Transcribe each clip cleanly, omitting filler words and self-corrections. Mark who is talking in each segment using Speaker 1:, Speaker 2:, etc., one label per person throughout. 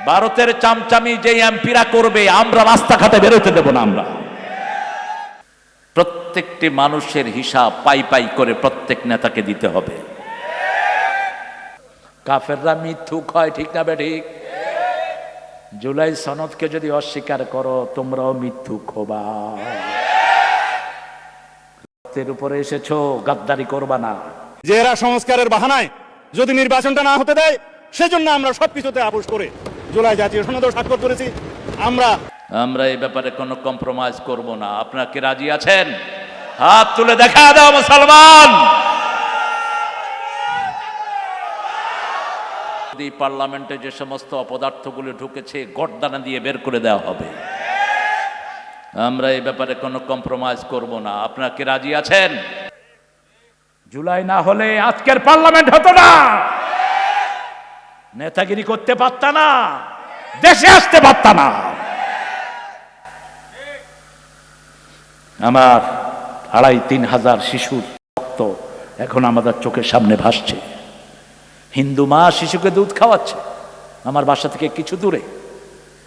Speaker 1: ভারতের চামচামি যে এমপিরা করবে আমরা রাস্তাঘাটে বেরোতে দেব না। আমরা প্রত্যেকটি মানুষের হিসাব পাই পাই করে প্রত্যেক নেতাকে দিতে হবে। কাফেররা মিথ্যুক হয়, ঠিক না বেঠিক? জুলাই সনদকে যদি অস্বীকার করো তোমরাও মিথ্যুক হবা। রক্তের উপরে এসেছো, গাদ্দারি করবা না।
Speaker 2: যে এরা সংস্কারের বাহানায় যদি নির্বাচনটা না হতে দেয় সেজন্য আমরা সবকিছুতে আপোষ করে জুলাই জাতীয় সনদ স্বাক্ষর করেছি। আমরা
Speaker 1: এই ব্যাপারে কোনো কম্প্রোমাইজ করব না। আপনারা কি রাজি আছেন? হাত তুলে দেখা দাও মুসলমান। পার্লামেন্টে যে সমস্ত অপদার্থগুলো ঢুকেছে গর্দানা দিয়ে বের করে দেওয়া হবে। আমরা এই ব্যাপারে কোনো কম্প্রোমাইজ করব না। আপনারা কি রাজি আছেন? জুলাই না হলে আজকের পার্লামেন্ট হতো না, নেতাগিরি করতে পারত না, দেশে আসতে পারত না। আমার 2,500-3 হাজার শিশুর রক্ত এখন আমাদের চোখের সামনে ভাসছে। হিন্দু মা শিশুকে দুধ খাওয়াচ্ছে আমার বাসা থেকে কিছু দূরে।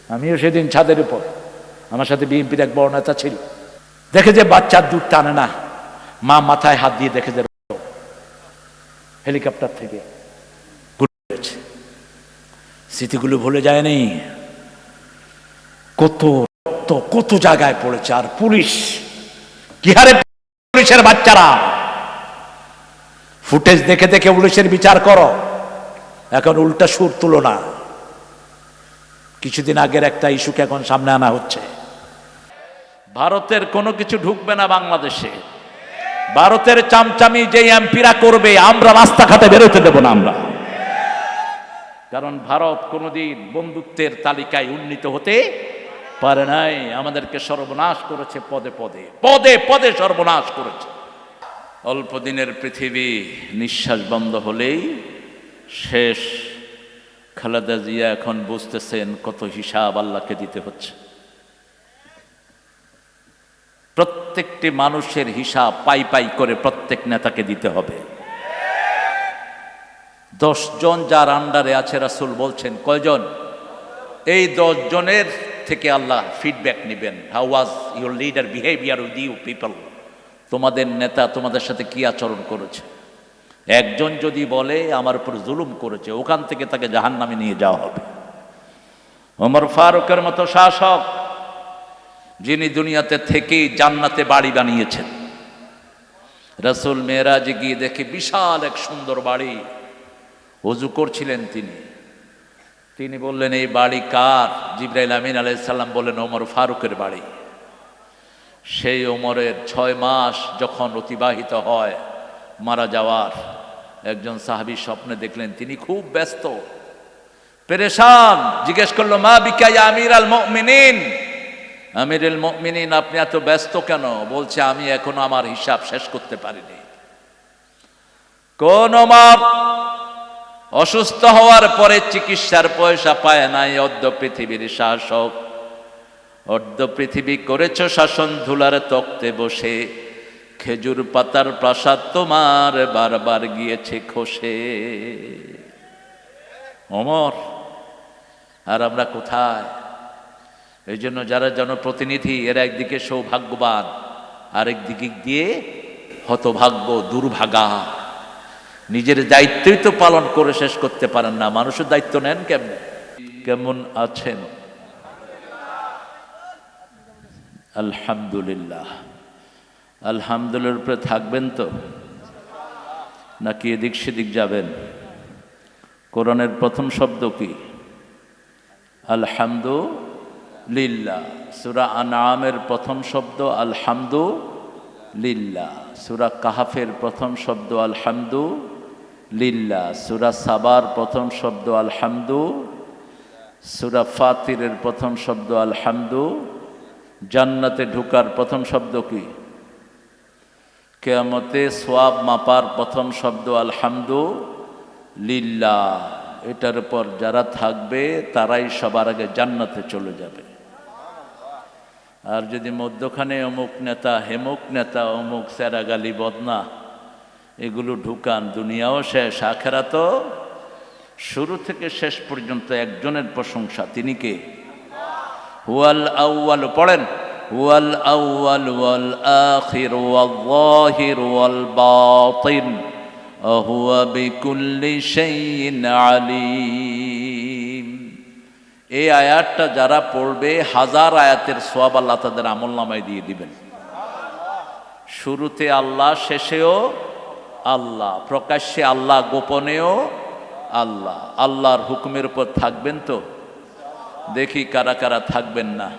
Speaker 1: আমিও সেদিন ছাদের উপর, আমার সাথে বিএনপির এক বড় নেতা ছিল, দেখে যে বাচ্চার দুধ টানে না, মা মাথায় হাত দিয়ে দেখে যে হেলিকপ্টার থেকে স্মৃতিগুলো ভুলে যায়নি। কত রক্ত কত জায়গায় পড়েছে। আর পুলিশ কি হারে, পুলিশের বাচ্চারা ফুটেজ দেখে দেখে পুলিশের বিচার করো, এখন উল্টা সুর তুলো না। কিছুদিন আগের একটা ইস্যুকে এখন সামনে আনা হচ্ছে। ভারতের কোনো কিছু ঢুকবে না বাংলাদেশে। ভারতের চামচামি যে এমপিরা করবে আমরা রাস্তাঘাটে বেরোতে দেব না। আমরা, কারণ ভারত কোনোদিন বন্ধুত্বের তালিকায় উন্নীত হতে পারে নাই। আমাদেরকে সর্বনাশ করেছে, পদে পদে পদে পদে সর্বনাশ করেছে। অল্প দিনের পৃথিবী, নিঃশ্বাস বন্ধ হলেই শেষ। খালেদা জিয়া এখন বুঝতেছেন কত হিসাব আল্লাহকে দিতে হচ্ছে। প্রত্যেকটি মানুষের হিসাব পাই পাই করে প্রত্যেক নেতাকে দিতে হবে। 10 জন যার আন্ডারে আছে, রাসূল বলছেন কয়জন? এই 10 জনের থেকে আল্লাহ ফিডব্যাক নেবেন। How was your leader behaviour with you people? তোমাদের নেতা তোমাদের সাথে কি আচরণ করেছে? একজন যদি বলে আমার উপর জুলুম করেছে, ওখান থেকে তাকে জাহান্নামে নিয়ে যাওয়া হবে। ওমর ফারুকের মতো শাসক, যিনি দুনিয়াতে থেকেই জান্নাতে বাড়ি বানিয়েছেন, রাসূল মেরাজে গিয়ে দেখে বিশাল এক সুন্দর বাড়ি। ওযু করছিলেন তিনি বললেন এই বাড়ি কার? জিবরাইল আমিন আলাইহিস সালাম বললেন ওমর ফারুকের বাড়ি। সেই ওমরের 6 মাস যখন অতিবাহিত হয় মারা যাওয়ার, একজন সাহাবী স্বপ্নে দেখলেন তিনি খুব ব্যস্ত, পেরেশান। জিজ্ঞেস করলো মা বিকা ইয়া আমিরাল মুমিনিন, আমিরুল মুমিনিন আপনি এত ব্যস্ত কেন? বলছে আমি এখনো আমার হিসাব শেষ করতে পারিনি। কোন ওমর অসুস্থ হওয়ার পরে চিকিৎসার পয়সা পায় নাই, অর্ধ পৃথিবীর শাসক, অর্ধ পৃথিবী করেছ শাসন ধুলার তক্তে বসে, খেজুর পাতার প্রাসাদ তোমার বারবার গিয়েছে খসে। ওমর আর আমরা কোথায়? এই জন্য যারা জনপ্রতিনিধি এরা একদিকে সৌভাগ্যবান, আরেক দিকে দিয়ে হতভাগ্য, দুর্ভাগা। নিজের দায়িত্বই তো পালন করে শেষ করতে পারেন না, মানুষের দায়িত্ব নেন কেমনে? কেমন আছেন? আলহামদুলিল্লাহ। আলহামদুলিল্লাহর উপরে থাকবেন তো, নাকি এদিক সেদিক যাবেন? কোরআনের প্রথম শব্দ কি? আলহামদুলিল্লাহ। সূরা আনআমের প্রথম শব্দ আলহামদুলিল্লাহ। সূরা কাহাফের প্রথম শব্দ আলহামদুলিল্লাহ। সূরা সাবার প্রথম শব্দ আলহামদু। সূরা ফাতিরের প্রথম শব্দ আলহামদু। জান্নাতে ঢুকার প্রথম শব্দ কি? কিয়ামতে সওয়াব মাপার প্রথম শব্দ আলহামদুলিল্লাহ। এটার পর যারা থাকবে তারাই সবার আগে জান্নাতে চলে যাবে। আর যদি মধ্যখানে অমুক নেতা, হেমুক নেতা, অমুক সেরাগালি বদনা এগুলো ঢুকান, দুনিয়াও শেষ, আখেরাতও শুরু থেকে শেষ পর্যন্ত একজনের প্রশংসা, তিনি কে? হুয়াল আউয়াল, পড়েন, হুয়াল আউয়াল ওয়াল আখির ওয়াল যাহির ওয়াল বাতিন হুয়া বিকুল্লি শাইইন আলিম। এই আয়াতটা যারা পড়বে 1000 আয়াতের সওয়াব আল্লাহ তাদের আমলনামায় দিয়ে দিবেন। শুরুতে আল্লাহ, শেষেও আল্লাহ, প্রকাশ্যে আল্লাহ, গোপনেও আল্লাহ। আল্লাহর হুকুমের উপর থাকবেন তো? দেখি কারা কারা থাকবেন না।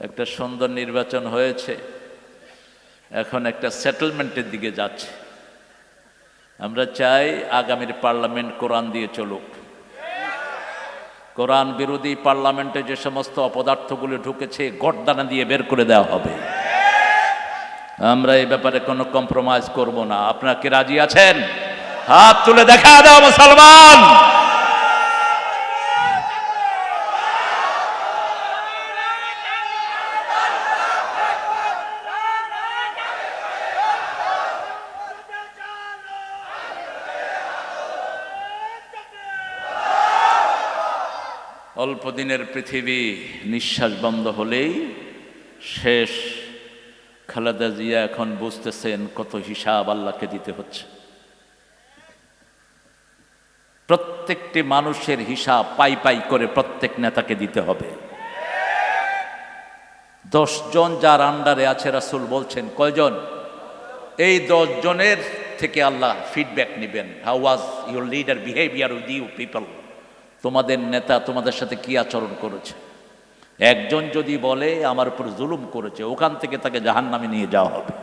Speaker 1: একটা সুন্দর নির্বাচন হয়েছে, এখন একটা সেটেলমেন্টের দিকে যাচ্ছে। আমরা চাই আগামীর পার্লামেন্ট কোরআন দিয়ে চলুক। কোরআন বিরোধী পার্লামেন্টে যে সমস্ত অপদার্থগুলো ঢুকেছে গর্দানা দিয়ে বের করে দেওয়া হবে। আমরা এই ব্যাপারে কোনো কম্প্রোমাইজ করব না। আপনারা কি রাজি আছেন? হাত তুলে দেখা দাও মুসলমান। অল্প দিনের পৃথিবী, নিঃশ্বাস বন্ধ হলেই শেষ। খালেদা জিয়া এখন বুঝতেছেন কত হিসাব আল্লাহকে দিতে হচ্ছে। প্রত্যেকটি মানুষের হিসাব পাই পাই করে প্রত্যেক নেতাকে দিতে হবে। 10 জন যার আন্ডারে আছে, রাসূল বলছেন কয়জন? এই 10 জনের থেকে আল্লাহ ফিডব্যাক নেবেন। How was your leader behaviour with you people? তোমাদের নেতা তোমাদের সাথে কি আচরণ করেছে? একজন যদি বলে আমার উপর জুলুম করেছে, ওখান থেকে তাকে জাহান্নামে নিয়ে যাওয়া হবে।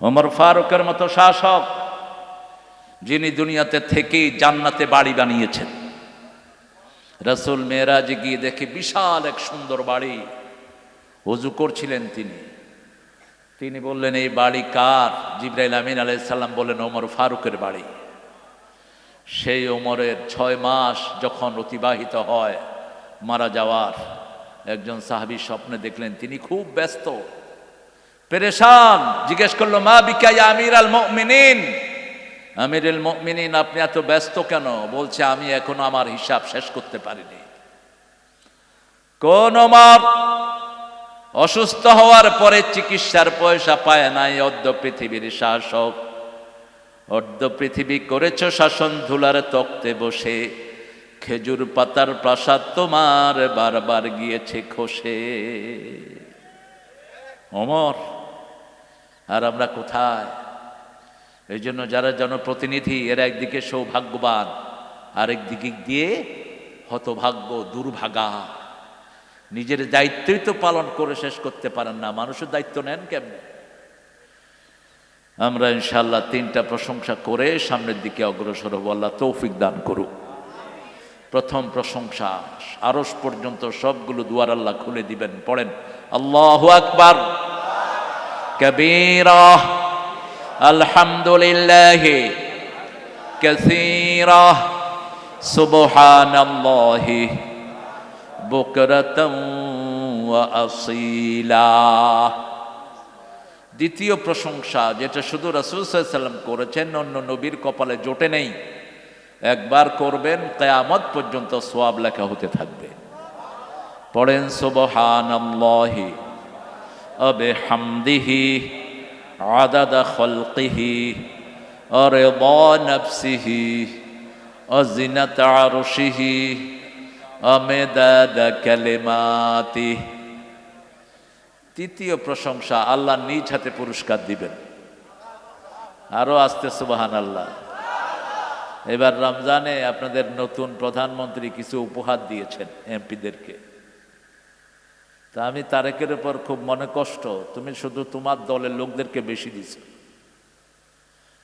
Speaker 1: ওমর ফারুকের মতো শাসক, যিনি দুনিয়াতে থেকেই জান্নাতে বাড়ি বানিয়েছেন। রাসূল মেরাজে গিয়ে দেখে বিশাল এক সুন্দর বাড়ি, ওযু করছিলেন তিনি বললেন এই বাড়ি কার? জিবরাইল আমিন আলাইহিস সালাম বললেন ওমর ফারুকের বাড়ি। সেই ওমরের 6 মাস যখন অতিবাহিত হয় মারা যাওয়ার, একজন সাহাবী স্বপ্নে দেখলেন তিনি খুব ব্যস্ত, পেরেশান। জিজ্ঞেস করলো মা বিকা ইয়া আমিরাল মুমিনিন, আমিরুল মুমিনিন আপনি এত ব্যস্ত কেন? বলছে আমি এখনো আমার হিসাব শেষ করতে পারিনি। কোন ওমর অসুস্থ হওয়ার পরে চিকিৎসার পয়সা পায় নাই, অর্ধ পৃথিবীর শাসক, অর্ধ পৃথিবী করেছ শাসন ধুলার তক্তে বসে, খেজুর পাতার প্রাসাদ তোমার বারবার গিয়েছে খসে। ওমর আর আমরা কোথায়? এই জন্য যারা জনপ্রতিনিধি এরা একদিকে সৌভাগ্যবান, আরেক দিকে দিয়ে হতভাগ্য, দুর্ভাগা। নিজের দায়িত্বই তো পালন করে শেষ করতে পারেন না, মানুষের দায়িত্ব নেন কেমনে? আমরা ইনশাআল্লাহ 3টা প্রশংসা করে সামনের দিকে অগ্রসর হব। আল্লাহ তৌফিক দান করুক। প্রথম প্রশংসা, আরশ পর্যন্ত সবগুলো দুয়ার আল্লাহ খুলে দিবেন। পড়েন আল্লাহু আকবার কবীরা আলহামদুলিল্লাহি কাসীরা সুবহানাল্লাহি বুকরাতান ওয়া আসীলা। দ্বিতীয় প্রশংসা, যেটা শুধু রাসূল সাল্লাল্লাহু আলাইহি ওয়াসাল্লাম করেছেন, অন্য নবীর কপালে জোটে নেই। একবার করবেন কিয়ামত পর্যন্ত সওয়াব লেখা হতে থাকবে। পড়েন সুবহানাল্লাহি ওয়া বিহামদিহি আদাদা খালকিহি ওয়া রিদা নাফসিহি ওয়া জিনাতা আরশিহি ওয়া মিদাদা কালিমাতিহি। তৃতীয় প্রশংসা, আল্লাহ নিজ হাতে পুরস্কার দিবেন। আরো আসতে সুবহানাল্লাহ। এবার রমজানে আপনাদের নতুন প্রধানমন্ত্রী কিছু উপহার দিয়েছেন এমপিদেরকে। তা আমি তারেকের উপর খুব মনে কষ্ট, তুমি শুধু তোমার দলের লোকদেরকে বেশি দিছ,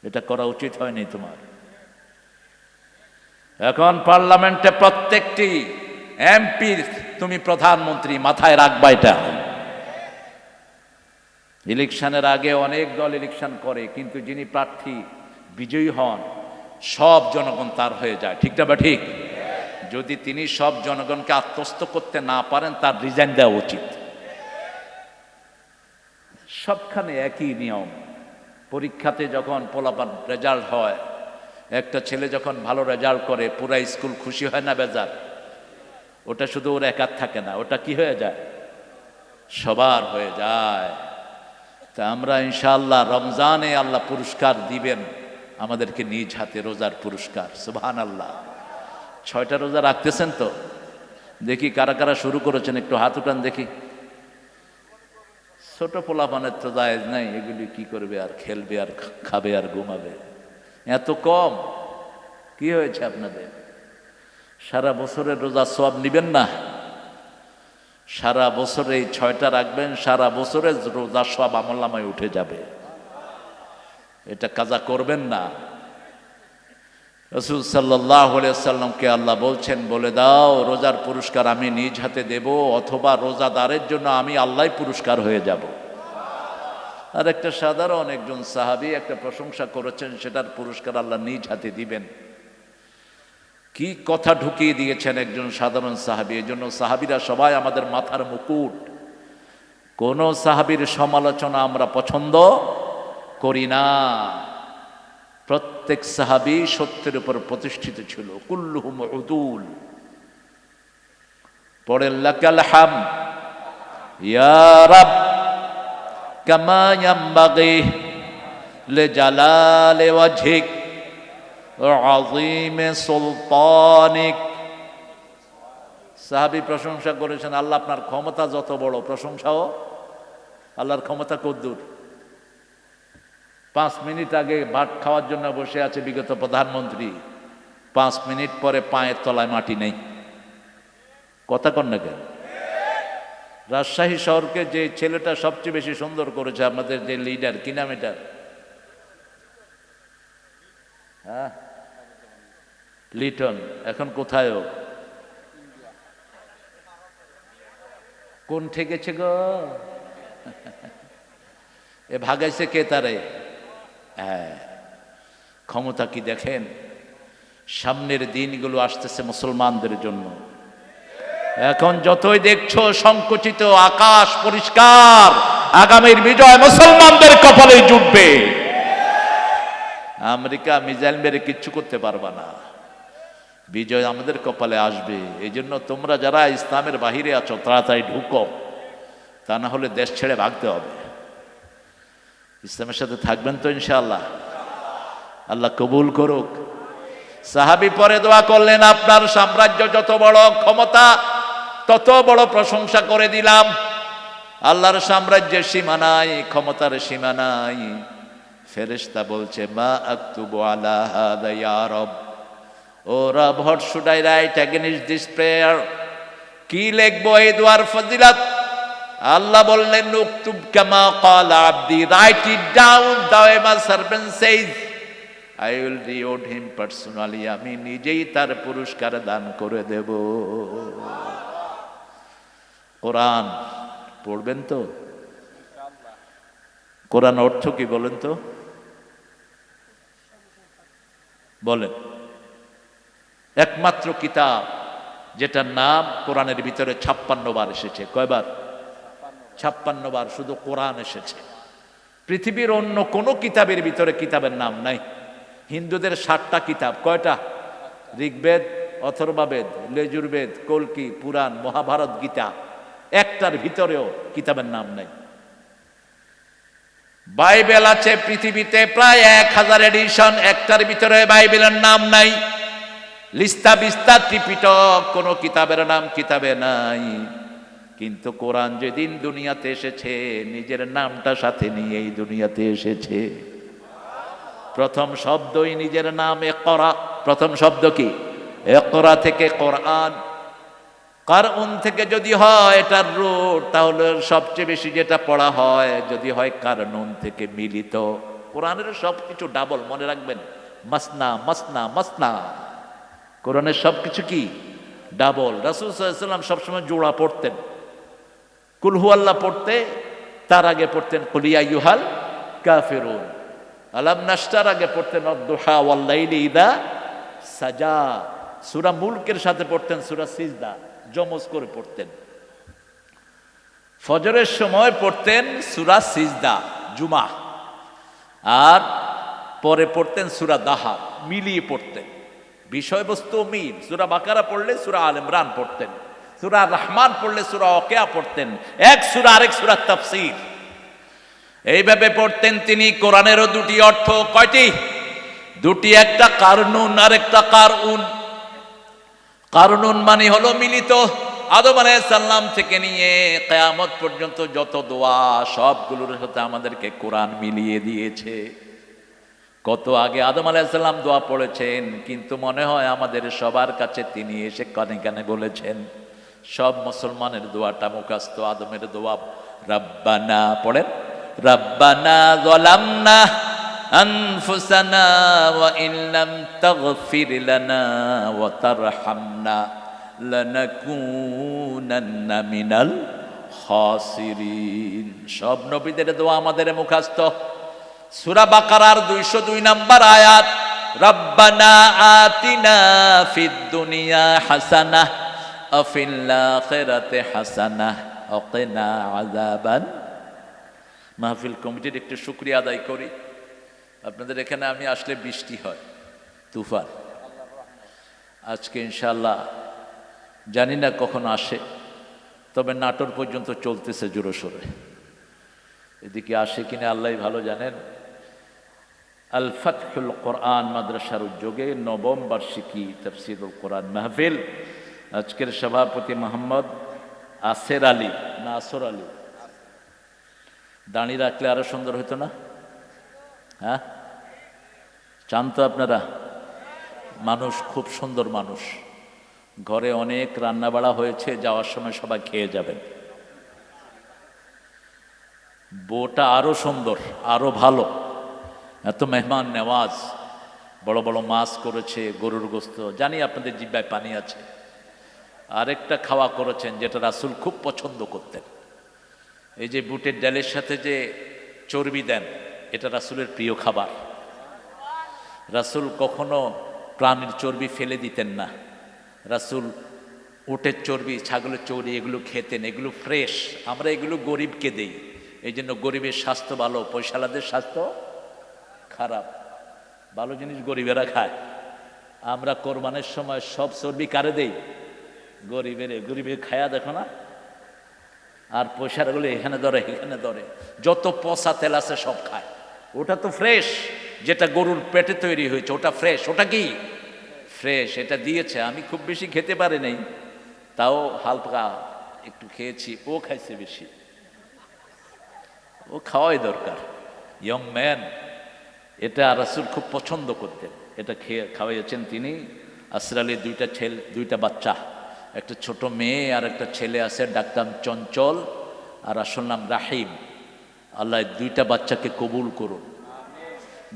Speaker 1: এটা করা উচিত হয়নি তোমার। এখন পার্লামেন্টে প্রত্যেকটি এমপি তুমি প্রধানমন্ত্রী, মাথায় রাখবা এটা। ইলেকশনের আগে অনেক দল ইলেকশন করে, কিন্তু যিনি প্রার্থী বিজয়ী হন সব জনগণ তার হয়ে যায়, ঠিক না বা ঠিক? যদি তিনি সব জনগণকে আত্মস্থ করতে না পারেন তার রিজাইন দেওয়া উচিত। সবখানে একই নিয়ম। পরীক্ষাতে যখন পোলাপান রেজাল্ট হয়, একটা ছেলে যখন ভালো রেজাল্ট করে পুরা স্কুল খুশি হয় না বেজার? ওটা শুধু ওর একার থাকে না, ওটা কি হয়ে যায়? সবার হয়ে যায়। তা আমরা ইনশাআল্লাহ রমজানে আল্লাহ পুরস্কার দিবেন আমাদেরকে নিজ হাতে, রোজার পুরস্কার। সুবহানাল্লাহ। 6টা রোজা রাখতেছেন তো? দেখি কারা কারা শুরু করেছেন, একটু হাত উঠান দেখি। ছোট পোলাপানের তো জায়েজ নাই, এগুলি কি করবে আর, খেলবে আর খাবে আর ঘুমাবে। এত কম কি হয়েছে আপনাদের? সারা বছরের রোজা সওয়াব নিবেন না? সারা বছরে এই 6টা রাখবেন, সারা বছরের রোজা সওয়াব আমলনামায় উঠে যাবে। এটা কাজা করবেন না। রাসূল সাল্লাল্লাহু আলাইহি ওয়াসাল্লামকে আল্লাহ বলছেন, বলে দাও রোজার পুরস্কার আমি নিজ হাতে দেব, অথবা রোজাদারের জন্য আমি আল্লাহই পুরস্কার হয়ে যাব। আর একটা সাধারণ একজন সাহাবী একটা প্রশংসা করেছেন, সেটার পুরস্কার আল্লাহ নিজ হাতে দিবেন। কি কথা ঢুকিয়ে দিয়েছেন একজন সাধারণ সাহাবী। এই জন্য সাহাবীরা সবাই আমাদের মাথার মুকুট। কোন সাহাবীর সমালোচনা আমরা পছন্দ করি না। প্রত্যেক সাহাবী সত্যের উপর প্রতিষ্ঠিত ছিল। কুল্লুহুম উদুল। পড়েন লাকাল হামদ ইয়া রাব কামা ইয়ামবাগি লিজালালি ওয়াজহিক আযীম সুলতানিক। সাহাবী প্রশংসা করেছেন, আল্লাহ আপনার ক্ষমতা যত বড়, প্রশংসাও আল্লাহর ক্ষমতা কদ্দুর। 5 মিনিট আগে ভাত খাওয়ার জন্য বসে আছে বিগত প্রধানমন্ত্রী, 5 মিনিট পরে পায়ের তলায় মাটি নেই। কথা কন না কেন? রাজশাহী শহরকে যে ছেলেটা সবচেয়ে বেশি সুন্দর করেছে, আপনাদের যে লিডার, কি নাম এটা? হ্যাঁ, লিটন। এখন কোথায় ও? কোন ঠেকেছে গো? এ ভাগাইছে কে তারে? হ্যাঁ, ক্ষমতা কি দেখেন? সামনের দিনগুলো আসতেছে মুসলমানদের জন্য। এখন যতই দেখছো সংকুচিত, আকাশ পরিষ্কার, আগামীর বিজয় মুসলমানদের কপালে জুটবে। আমেরিকা মিসাইল মেরে কিচ্ছু করতে পারবা না, বিজয় আমাদের কপালে আসবে। এই জন্য তোমরা যারা ইসলামের বাহিরে আছো তাড়াতাড়ি ঢুকো, তা না হলে দেশ ছেড়ে ভাগতে হবে। ইসলামের সাথে থাকবেন তো ইনশাআল্লাহ? আল্লাহ কবুল করুক। সাহাবী পরে দোয়া করলেন, আপনার সাম্রাজ্য যত বড়, ক্ষমতা তত বড়, প্রশংসা করে দিলাম। আল্লাহর সাম্রাজ্যের সীমা নাই, ক্ষমতার সীমা নাই। ফেরেশতা বলছে, মা আকতুবু আলা হাদা ইয়া রব। ও রব, what should I right against this prayer? কি লিখবো এই দোয়ার ফজিলত? আল্লাহ বললেন, উকতুব কামা ক্বালা আবদি, রাইট ইট ডাউন, দাও মাই servant সেইজ I will reward him personally. আমি নিজেই তার পুরস্কার দান করে দেব। কোরআন পড়বেন তো? কোরআন অর্থ কি বলেন তো? বলেন। একমাত্র কিতাব যেটার নাম কোরআনের ভিতরে 56 বার এসেছে। কয়বার? 56 বার শুধু কোরআন এসেছে। পৃথিবীর অন্য কোনো কিতাবের ভিতরে কিতাবের নাম নাই। হিন্দুদের 7টা কিতাব, কয়টা? ঋগ্বেদ, অথর্ববেদ, লেজুর্বেদ, কল্কি, পুরাণ, মহাভারত, গীতা। একটার ভিতরেও কিতাবের নাম নাই। বাইবেল আছে পৃথিবীতে প্রায় 1000 এডিশন, একটার ভিতরে বাইবেলের নাম নাই। লিস্তা বিস্তা ত্রিপিটক, কোনো কিতাবের নাম কিতাবে নাই। কিন্তু কোরআন যেদিন দুনিয়াতে এসেছে, নিজের নামটা সাথে নিয়ে এই দুনিয়াতে এসেছে। প্রথম শব্দই নিজের নাম, ইকরা। প্রথম শব্দ কি? ইকরা থেকে কোরআন। কারউন থেকে যদি হয় এটার রুট, তাহলে সবচেয়ে বেশি যেটা পড়া হয় যদি হয় কারনুন থেকে মিলিত। কোরআনের সবকিছু ডাবল, মনে রাখবেন। মাসনা মাসনা মাসনা, কোরআনের সবকিছু কি? ডাবল। রাসূল সাল্লাল্লাহু আলাইহি ওয়াসাল্লাম সবসময় জোড়া পড়তেন। কুল হু আল্লাহ পড়তে, তার আগে পড়তেন কুল ইয়া আইয়ুহাল কাফিরুন। আলাম নাশরার আগে পড়তেন ওয়াদ-দুহা ওয়াল-লাইলি ইযা সাজা। সূরা মুলকের সাথে পড়তেন সূরা সিজদা, জমজ করে পড়তেন। ফজরের সময় পড়তেন সূরা সিজদা জুমা, আর পরে পড়তেন সূরা দাহা, মিলিয়ে পড়তেন, বিষয়বস্তু মিল। সূরা বাকারা পড়লে সূরা আল ইমরান পড়তেন, সূরা রহমান পড়লে সূরা ওয়াকিয়া পড়তেন, এক সূরা আরেক সূরার তাফসীর এইভাবে পড়তেন তিনি। কোরআনেরও দুটি অর্থ, কয়টি? দুটি, একটা কারনুন আর একটা কারউন। কারনুন মানে হলো মিলিত, আদম আলাইহিস সালাম থেকে নিয়ে কিয়ামত পর্যন্ত যত দোয়া সবগুলোর সাথে আমাদেরকে কোরআন মিলিয়ে দিয়েছে। কত আগে আদম আলাইহিস সালাম দোয়া পড়েছেন, কিন্তু মনে হয় আমাদের সবার কাছে তিনি এসে কানে কানে বলেছেন। সব মুসলমানের দোয়াটা মুখস্থ, আদমের দোয়া রব্বানা পড়েন, রব্বানা যালামনা আনফুসানা ওয়া ইল্লাম তাগফির লানা ওয়া তারহামনা লানাকুনান্না মিনাল খাসিরিন। সব নবীদের দোয়া আমাদের মুখস্থ। সূরা বাকারার 202 নম্বর আয়াত, রব্বানা আতিনা ফিদ দুনিয়া হাসানাহ ওয়া ফিল আখিরাতি হাসানাহ ওয়া কিনা আযাবান। মাহফিল কমিটির একটু শুকরিয়া আদায় করি, আপনাদের এখানে আমি আসলে বৃষ্টি হয়, তুফান। আজকে ইনশাআল্লাহ জানি না কখন আসে, তবে নাটোর পর্যন্ত চলতেছে জোরে সোরে। এদিকে আসে কিনা আল্লাহই ভালো জানেন। আল ফাতহুল কোরআন মাদ্রাসার উদ্যোগে নবম বার্ষিকী তাফসীরুল কোরআন মাহফিল। আজকের সভাপতি মোহাম্মদ আসের আলী না আসর আলী, দাঁড়িয়ে রাখলে আরো সুন্দর হতো না? হ্যাঁ, চান তো আপনারা? মানুষ খুব সুন্দর মানুষ, ঘরে অনেক রান্না বাড়া হয়েছে, যাওয়ার সময় সবাই খেয়ে যাবেন। বউটা আরো সুন্দর, আরো ভালো, এত মেহমান নেওয়াজ, বড় বড় মাছ করেছে, গরুর গোস্ত, জানি আপনাদের জিহ্বায় পানি আছে। আরেকটা খাওয়া করেছেন যেটা রাসূল খুব পছন্দ করতেন, এই যে বুটের ডালের সাথে যে চর্বি দেন, এটা রাসূলের প্রিয় খাবার। রাসূল কখনো প্রাণীর চর্বি ফেলে দিতেন না। রাসূল উটের চর্বি, ছাগলের চর্বি এগুলো খেতেন, এগুলো ফ্রেশ। আমরা এগুলো গরিবকে দেই, এই জন্য গরিবের স্বাস্থ্য ভালো, পয়সালাদের স্বাস্থ্য খারাপ। ভালো জিনিস গরিবেরা খায়। আমরা কোরবানের সময় সব চর্বি কারে দেই? গরিবের। গরিবে খায়া দেখো না, আর পয়সাগুলো এখানে ধরে এখানে ধরে, যত পচা তেল আছে সব খায়। ওটা তো ফ্রেশ, যেটা গরুর পেটে তৈরি হয়েছে ওটা ফ্রেশ। ওটা কি ফ্রেশ? এটা দিয়েছে। আমি খুব বেশি খেতে পারি নাই, তাও হালকা একটু খেয়েছি, ও খাইছে বেশি। ও খাওয়াই দরকার, ইয়ং ম্যান। এটা রাসূল খুব পছন্দ করতেন, এটা খেয়ে খাওয়াইছেন তিনি। আসর আলীর দুইটা বাচ্চা, একটা ছোট মেয়ে আর একটা ছেলে আছে, ডাকতাম চঞ্চল আর আসল নাম রাহিম। আল্লাহ দুইটা বাচ্চাকে কবুল করুন।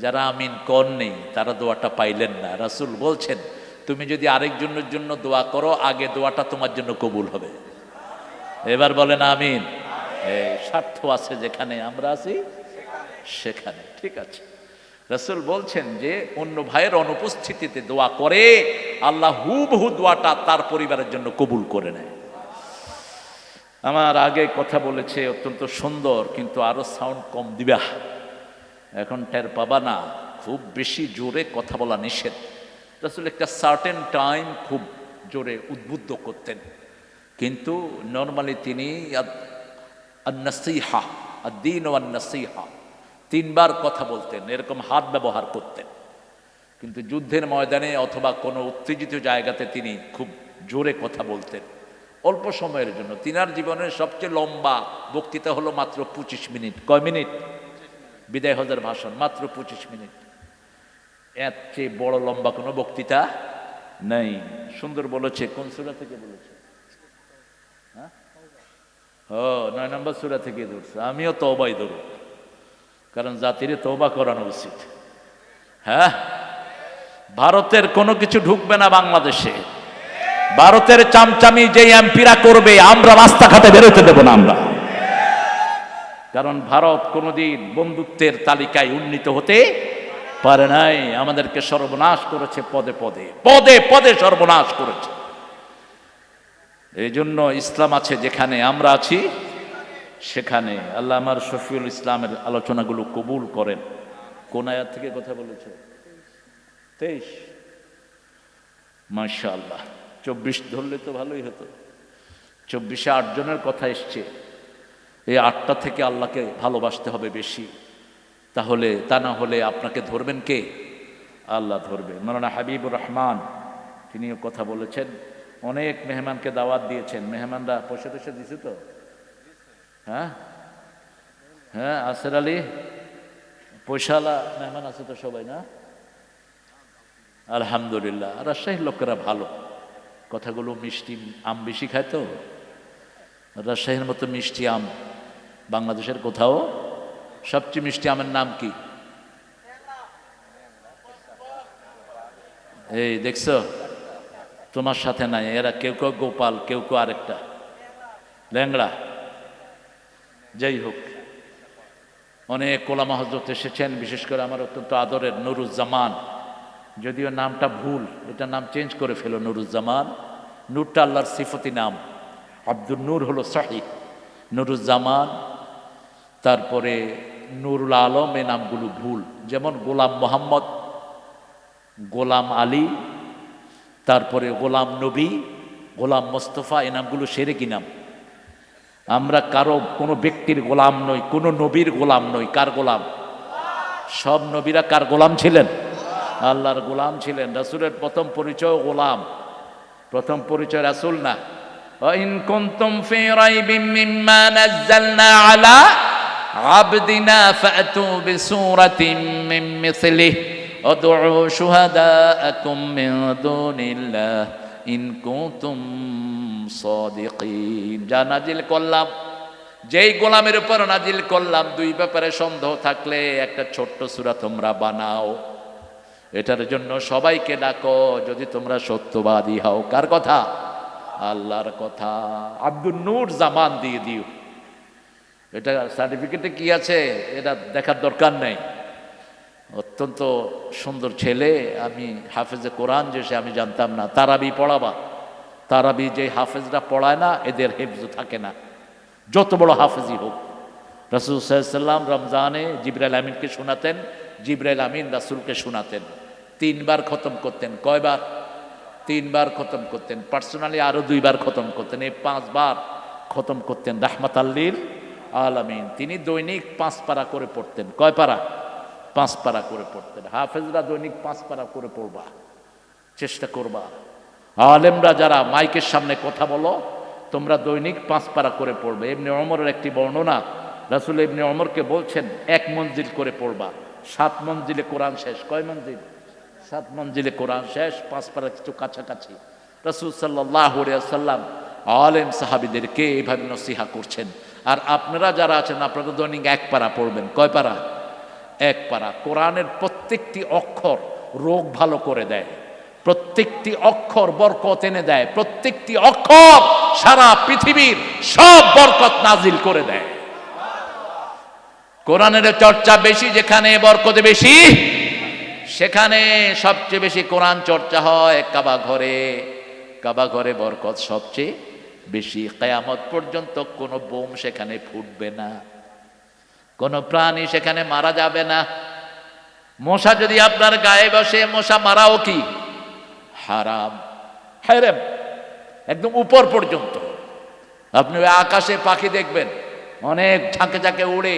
Speaker 1: যারা আমিন কর নেই তারা দোয়াটা পাইলেন না। রাসূল বলছেন, তুমি যদি আরেকজনের জন্য দোয়া করো, আগে দোয়াটা তোমার জন্য কবুল হবে। এবার বলেন আমিন। এই স্বার্থ আছে যেখানে, আমরা আছি সেখানে, ঠিক আছে। রাসূল বলছেন যে অন্য ভাইয়ের অনুপস্থিতিতে দোয়া করে আল্লাহ হুবহু দোয়াটা তার পরিবারের জন্য কবুল করে নেয়। আমার আগে কথা বলেছে অত্যন্ত সুন্দর, কিন্তু আরো সাউন্ড কম দিবা, এখন টের পাবা না। খুব বেশি জোরে কথা বলা নিষেধ। রাসূল একটা সার্টেন টাইম খুব জোরে উদ্বুদ্ধ করতেন, কিন্তু নর্মালি তিনি আন-নাসিহা, আদ-দীন ওয়ান-নাসিহা 3 বার কথা বলতেন, এরকম হাত ব্যবহার করতেন। কিন্তু যুদ্ধের ময়দানে অথবা কোনো উত্তেজিত জায়গাতে তিনি খুব জোরে কথা বলতেন অল্প সময়ের জন্য। তিনার জীবনের সবচেয়ে লম্বা বক্তৃতা হলো মাত্র 25 মিনিট। কয় মিনিট? বিদায় হজের ভাষণ মাত্র 25 মিনিট। এর চেয়ে বড় লম্বা কোনো বক্তৃতা নেই। সুন্দর বলেছে। কোন সূরা থেকে বলেছে? হ্যাঁ, 9 নম্বর সূরা থেকে ধরছে। আমিও তওবাই ধরব, কারণ জাতিরে তওবা করানো উচিত। হ্যাঁ, ভারতের কোনো কিছু ঢুকবে না বাংলাদেশে। ভারতের চামচামি যে এমপিরা করবে, আমরা রাস্তাঘাটে বেরোতে দেব না আমরা। কারণ ভারত কোনোদিন বন্ধুত্বের তালিকায় উন্নীত হতে পারে নাই। আমাদেরকে সর্বনাশ করেছে, পদে পদে পদে পদে সর্বনাশ করেছে। এই জন্য ইসলাম আছে যেখানে, আমরা আছি সেখানে আল্লাহ আমার শফিউল ইসলামের আলোচনাগুলো কবুল করেন। কোন আয়াত থেকে কথা বলেছে? 23। মাশাআল্লাহ, 24 ধরলে তো ভালোই হতো। 24-এ 8 জনের কথা এসছে। এই 8টা থেকে আল্লাহকে ভালোবাসতে হবে বেশি, তাহলে তা না হলে আপনাকে ধরবেন কে? আল্লাহ ধরবে। মাওলানা হাবিবুর রহমান তিনিও কথা বলেছেন, অনেক মেহমানকে দাওয়াত দিয়েছেন। মেহমানরা পয়সা টয়সা দিছে তো? হ্যাঁ হ্যাঁ, আসের আলী পয়সাওয়ালা মেহমান আছে তো সবাই, না? আলহামদুলিল্লাহ। রাজশাহীর লোকেরা ভালো, কথাগুলো মিষ্টি, আম বেশি খায় তো। রাজশাহীর মতো মিষ্টি আম বাংলাদেশের কোথাও। সবচেয়ে মিষ্টি আমের নাম কি? এই দেখছো, তোমার সাথে নাই। এরা কেউ কেউ গোপাল, কেউ কেউ আরেকটা ল্যাংড়া। যাই হোক, অনেক ওলামা হযরত এসেছেন, বিশেষ করে আমার অত্যন্ত আদরের নুরুজ্জামান, যদিও নামটা ভুল, এটা নাম চেঞ্জ করে ফেলো নুরুজ্জামান। নূরটা আল্লাহর সিফতি নাম, আব্দুল নূর হলো সহিহ, নুরুজ্জামান। তারপরে নুরুল আলম, এই নামগুলো ভুল। যেমন গোলাম মোহাম্মদ, গোলাম আলী, তারপরে গোলাম নবী, গোলাম মোস্তফা, এই নামগুলো সেরেকি নাম। আমরা কারো কোনো ব্যক্তির গোলাম নই, কোনো নবীর গোলাম নই। কার গোলাম? সব নবীরা কার গোলাম ছিলেন? আল্লাহর গোলাম ছিলেন। রাসূলের প্রথম পরিচয় গোলাম, প্রথম পরিচয় রাসূল না। ইন কুনতুম ফি রাইবিন মিম্মা নাযালনা আলা আবদিনা ফাতু বিসূরাতিন মিন মিসলিহি আদউ শুহাদাআকুম মিন দুনিল্লাহ ইন কুনতুম সাদিকিন। যা নাজিল করলাম, যেই গোলামের উপর নাজিল করলাম, দুই ব্যাপারে সন্দেহ থাকলে একটা ছোট্ট সূরা তোমরা বানাও, এটার জন্য সবাইকে ডাকো, যদি তোমরা সত্যবাদী হও। কার কথা? আল্লাহর কথা। আব্দুল নূর জামান দিয়ে দিও। এটা সার্টিফিকেটে কি আছে এটা দেখার দরকার নেই। অত্যন্ত সুন্দর ছেলে। আমি হাফেজে কোরআন যে সে আমি জানতাম না। তারাবি পড়াবা, তারাবি যে হাফেজরা পড়ায় না, এদের হেফজ থাকে না, যত বড় হাফেজই হোক। রাসূল সাল্লাল্লাহু আলাইহি ওয়াসাল্লাম রমজানে জিবরাইল আমিনকে শোনাতেন, জিবরাইল আমিন রাসূলকে শোনাতেন। 3 বার খতম করতেন। কয়বার? 3 বার খতম করতেন। পার্সোনালি আরো 2 বার খতম করতেন। এই 5 বার খতম করতেন রাহমাতাল লিল আলামিন। তিনি দৈনিক 5 পারা করে পড়তেন। কয় পারা? 5 পারা করে পড়তেন। হাফেজরা দৈনিক 5 পারা করে পড়বা, চেষ্টা করবা। আলেমরা যারা মাইকের সামনে কথা বলো, তোমরা দৈনিক 5 পারা করে পড়বে। ইবনে ওমরের একটি বর্ণনা, রাসূল ইবনে ওমরকে বলছেন 1 মঞ্জিল করে পড়বা। 7 মঞ্জিলে কোরআন শেষ। কয় মঞ্জিল? 7 মঞ্জিলে কোরআন শেষ, 5 পারা কিছু কাছাকাছি। রাসূল সাল্লাল্লাহু আলাইহি ওয়াসাল্লাম আলেম সাহাবীদেরকে এইভাবে নসিহা করছেন। আর আপনারা যারা আছেন, আপনারা দৈনিক 1 পারা পড়বেন। কয় পারা? 1 পারা। কোরআনের প্রত্যেকটি অক্ষর রোগ ভালো করে দেয়, প্রত্যেকটি অক্ষর বরকত এনে দেয়, প্রত্যেকটি অক্ষর সারা পৃথিবীর সব বরকত নাজিল করে দেয়। কোরআনের চর্চা বেশি যেখানে, বরকত বেশি সেখানে। সবচেয়ে বেশি কোরআন চর্চা হয় কাবা ঘরে। কাবা ঘরে বরকত সবচেয়ে বেশি। কিয়ামত পর্যন্ত কোনো বোম সেখানে ফুটবে না, কোনো প্রাণী সেখানে মারা যাবে না। মশা যদি আপনার গায়ে বসে, মশা মারাও কি হারাম, হারাম একদম উপর পর্যন্ত। আপনি আকাশে পাখি দেখবেন, অনেক ঝাঁকে ঝাঁকে উড়ে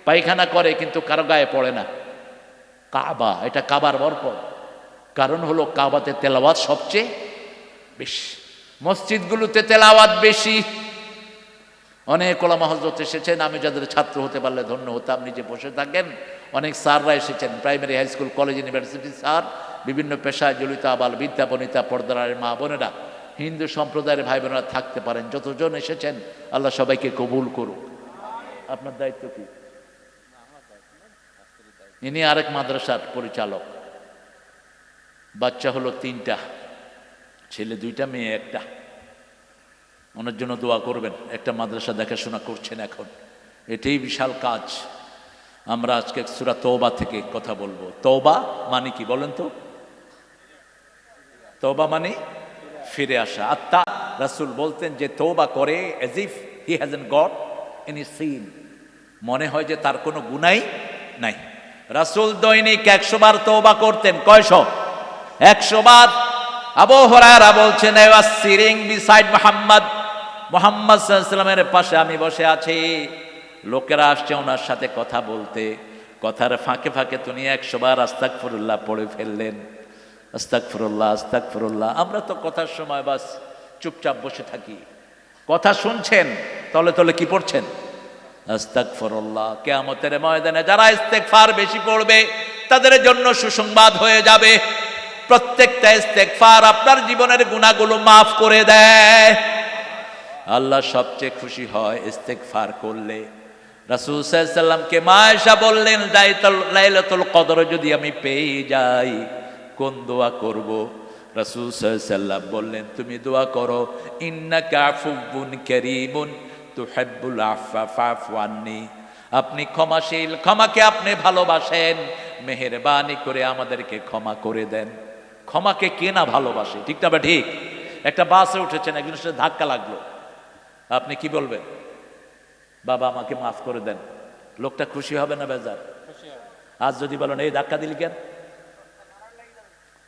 Speaker 1: পায়খানা করে, কিন্তু কারো গায়ে পড়ে না। কাবা, এটা কাবার বরকত। কারণ হলো কাবাতে তেলাওয়াত সবচেয়ে বেশি, মসজিদগুলোতে তেলাওয়াত বেশি। অনেক ওলামা হযরত এসেছেন, আমি যাদের ছাত্র হতে পারলে ধন্য হতাম। নিজে বসে থাকেন। অনেক স্যাররা এসেছেন, primary, high school, college, university sir, বিভিন্ন পেশায় জড়িত আবাল বিদ্যা বনিতা, পর্দার মা বোনেরা, হিন্দু সম্প্রদায়ের ভাই বোনেরা থাকতে পারেন। যতজন এসেছেন আল্লাহ সবাইকে কবুল করুক। আপনার দায়িত্ব কি? ইনি আরেক মাদ্রাসার পরিচালক। বাচ্চা হলো 3টা, ছেলে 2টা, মেয়ে 1টা। ওনার জন্য দোয়া করবেন। একটা মাদ্রাসা দেখাশোনা করছেন এখন, এটাই বিশাল কাজ। আমরা আজকে সূরা তওবা থেকে কথা বলবো। তওবা মানে কি বলেন তো? তওবা মানে ফিরে আসা। আত্মা রাসূল বলতেন যে তওবা করে as if he hasn't got any sin, মনে হয় যে তার কোনো গুনাই নাই। রাসূল দৈনিক 100 বার তওবা করতেন। কয়শো? 100 বার। আবু হুরায়রা বলছেন, আই ওয়াজ সিটিং বিসাইড মুহাম্মদ সাল্লাল্লাহু আলাইহি ওয়াসাল্লামের পাশে আমি বসে আছি, লোকেরা আসছে ওনার সাথে কথা বলতে, কথার ফাঁকে ফাঁকে তিনি 100 বার আস্তাগফিরুল্লাহ পড়ে ফেললেন। আস্তাগফিরুল্লাহ, আস্তাগফিরুল্লাহ। আমরা তো কথার সময় বাস চুপচাপ বসে থাকি। কথা শুনছেন, তলে তলে কি পড়ছেন? আস্তাগফিরুল্লাহ। কিয়ামতের ময়দানে যারা ইস্তেগফার বেশি পড়বে তাদের জন্য সুসংবাদ হয়ে যাবে, প্রত্যেকটা ইস্তেগফার আপনার জীবনের গুনাহগুলো মাফ করে দেয়। আল্লাহ সবচেয়ে খুশি হয় ইস্তেগফার করলে। রাসূল সাল্লাল্লাহু আলাইহি ওয়াসাল্লামকে মা আয়েশা বললেন, লাইলাতুল কদর যদি আমি পেয়ে যাই কোন দোয়া করব? রাসূল সাল্লাল্লাহু আলাইহি ওয়াসাল্লাম বললেন, তুমি দোয়া করো, ইন্নাকা আফুবুন কারীমুন তুহিব্বুল আফা ফাফু আন্নি। আপনি ক্ষমাশীল, ক্ষমাকে আপনি ভালোবাসেন, মেহেরবানি করে আমাদেরকে ক্ষমা করে দেন। ক্ষমাকে কে না ভালোবাসে, ঠিক না? ঠিক। একটা বাসে উঠেছেন, একজনের সাথে ধাক্কা লাগলো, আপনি কি বলবেন? বাবা আমাকে মাফ করে দেন। লোকটা খুশি হবে না বেজার? আজ যদি বলেন এই ধাক্কা দিলি কেন,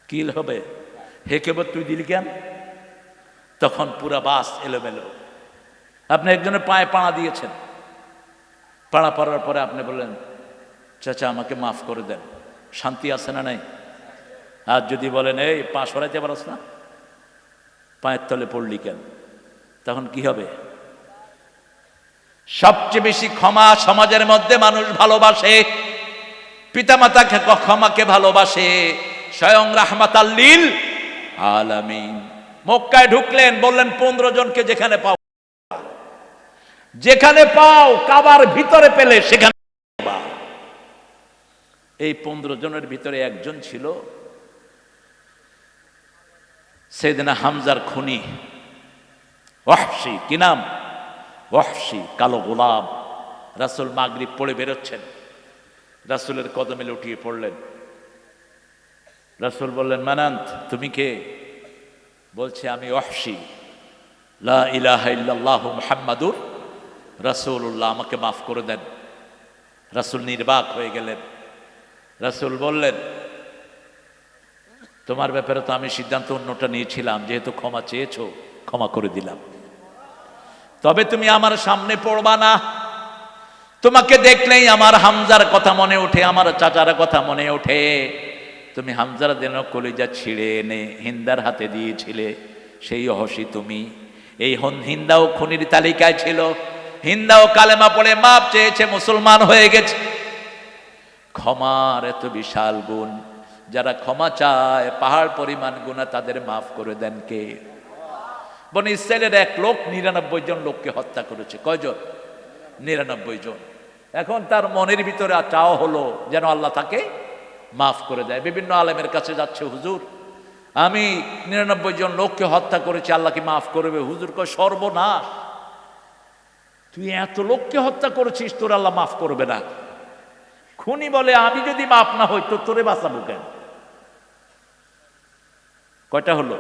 Speaker 1: কি হবে? হেকে বল তুই দিলি কেন? তখন পুরা বাস এলোমেলো। আপনি একজনের পায়ে পাড়া দিয়েছেন, পাড়া পড়ার পরে আপনি বললেন, চাচা আমাকে মাফ করে দেন। শান্তি আছে না নাই? আর যদি বলেন এই পা সরাইতে পারস না, পায়ের তলে পড়লি কেন, তখন কি হবে? সবচেয়ে বেশি ক্ষমা সমাজের মধ্যে মানুষ ভালোবাসে, পিতামাতাকে ক্ষমাকে ভালোবাসে, স্বয়ং রাহমাতাল লিল আলামিন। মক্কায় ঢুকলেন, বললেন 15 জনকে যেখানে পাও, যেখানে পাও কাবার ভিতরে পেলে সেখানে। এই 15 জনের ভিতরে একজন ছিল সাইয়েদনা হামজার খুনি ওয়াহশী। কি নাম? ওয়াহশী, কালো গোলাম। রাসূল মাগরিব পড়ে বেরোচ্ছেন, রাসূলের কদমে লুটিয়ে পড়লেন। রাসূল বললেন, মানান্ত, তুমি কে? বলছে, আমি ওয়াহশী, লা ইলাহা ইল্লাল্লাহু মুহাম্মাদুর রাসূলুল্লাহ, আমাকে মাফ করে দেন। রাসূল নির্বাক হয়ে গেলেন। রাসূল বললেন, তোমার ব্যাপারে তো আমি সিদ্ধান্ত অন্যটা নিয়েছিলাম, যেহেতু ক্ষমা চেয়েছো ক্ষমা করে দিলাম, তবে তুমি আমার সামনে পড়বা না। তোমাকে দেখলেই আমার হামজার কথা মনে ওঠে, আমার চাচার কথা মনে ওঠে। তুমি হামজার যেন কলিজা ছিঁড়ে এনে হিন্দার হাতে দিয়েছিলে, সেই ওয়াহশী তুমি। এই হিন্দাও খুনির তালিকায় ছিল। হিন্দাও কালেমা পড়ে মাপ চেয়েছে, মুসলমান হয়ে গেছে। ক্ষমার এত বিশাল গুণ, যারা ক্ষমা চায় পাহাড় পরিমাণ গুনাহ তাদের মাফ করে দেন কে? বনি ইসরাইলের এক লোক 99 জন লোককে হত্যা করেছে। কয়জন? 99 জন। এখন তার মনের ভিতরে চাওয়া হলো যেন আল্লাহ তাকে মাফ করে দেয়। বিভিন্ন আলেমের কাছে যাচ্ছে, হুজুর আমি 99 জন লোককে হত্যা করেছি, আল্লাহ কি মাফ করবে? হুজুর কয়, সর্বনাশ, তুই এত লোককে হত্যা করেছিস, তোর আল্লাহ মাফ করবে না। খুনি বলে, আমি যদি মাফ না হই তো তোরে বাঁচাবো কেন? কয়টা হলো?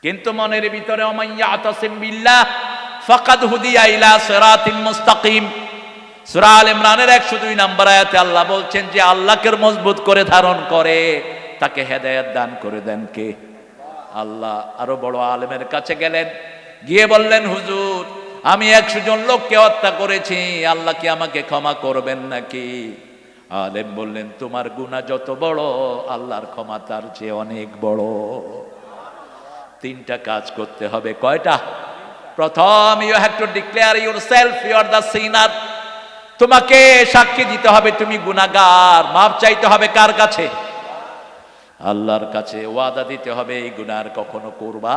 Speaker 1: কিন্তু মনের ভিতরে ওমাইয়াতাসিম বিল্লাহ ফাকাদ হুদিয়া ইলা সিরাতিন মুস্তাকিম। সূরা আল ইমরানের 102 নম্বর আয়াতে আল্লাহ বলছেন যে আল্লাহকে মজবুত করে ধারণ করে তাকে হেদায়েত দান করে দেন কে? আল্লাহ। আরো বড় আলেমের কাছে গেলেন, গিয়ে বললেন, হুজুর আমি 100 জন লোককে হত্যা করেছি, আল্লাহ কি আমাকে ক্ষমা করবেন নাকি? আলেম বললেন, তোমার গুনাহ যত বড় আল্লাহর ক্ষমা তার চেয়ে অনেক বড়। 3টা কাজ করতে হবে। কয়টা? প্রথম, you have to declare yourself you are the sinner. তোমাকে সাক্ষী দিতে হবে তুমি গুনাহগার। মাপ চাইতে হবে কার কাছে? আল্লাহর কাছে। ওয়াদা দিতে হবে এই গুনাহ আর কখনো করবা।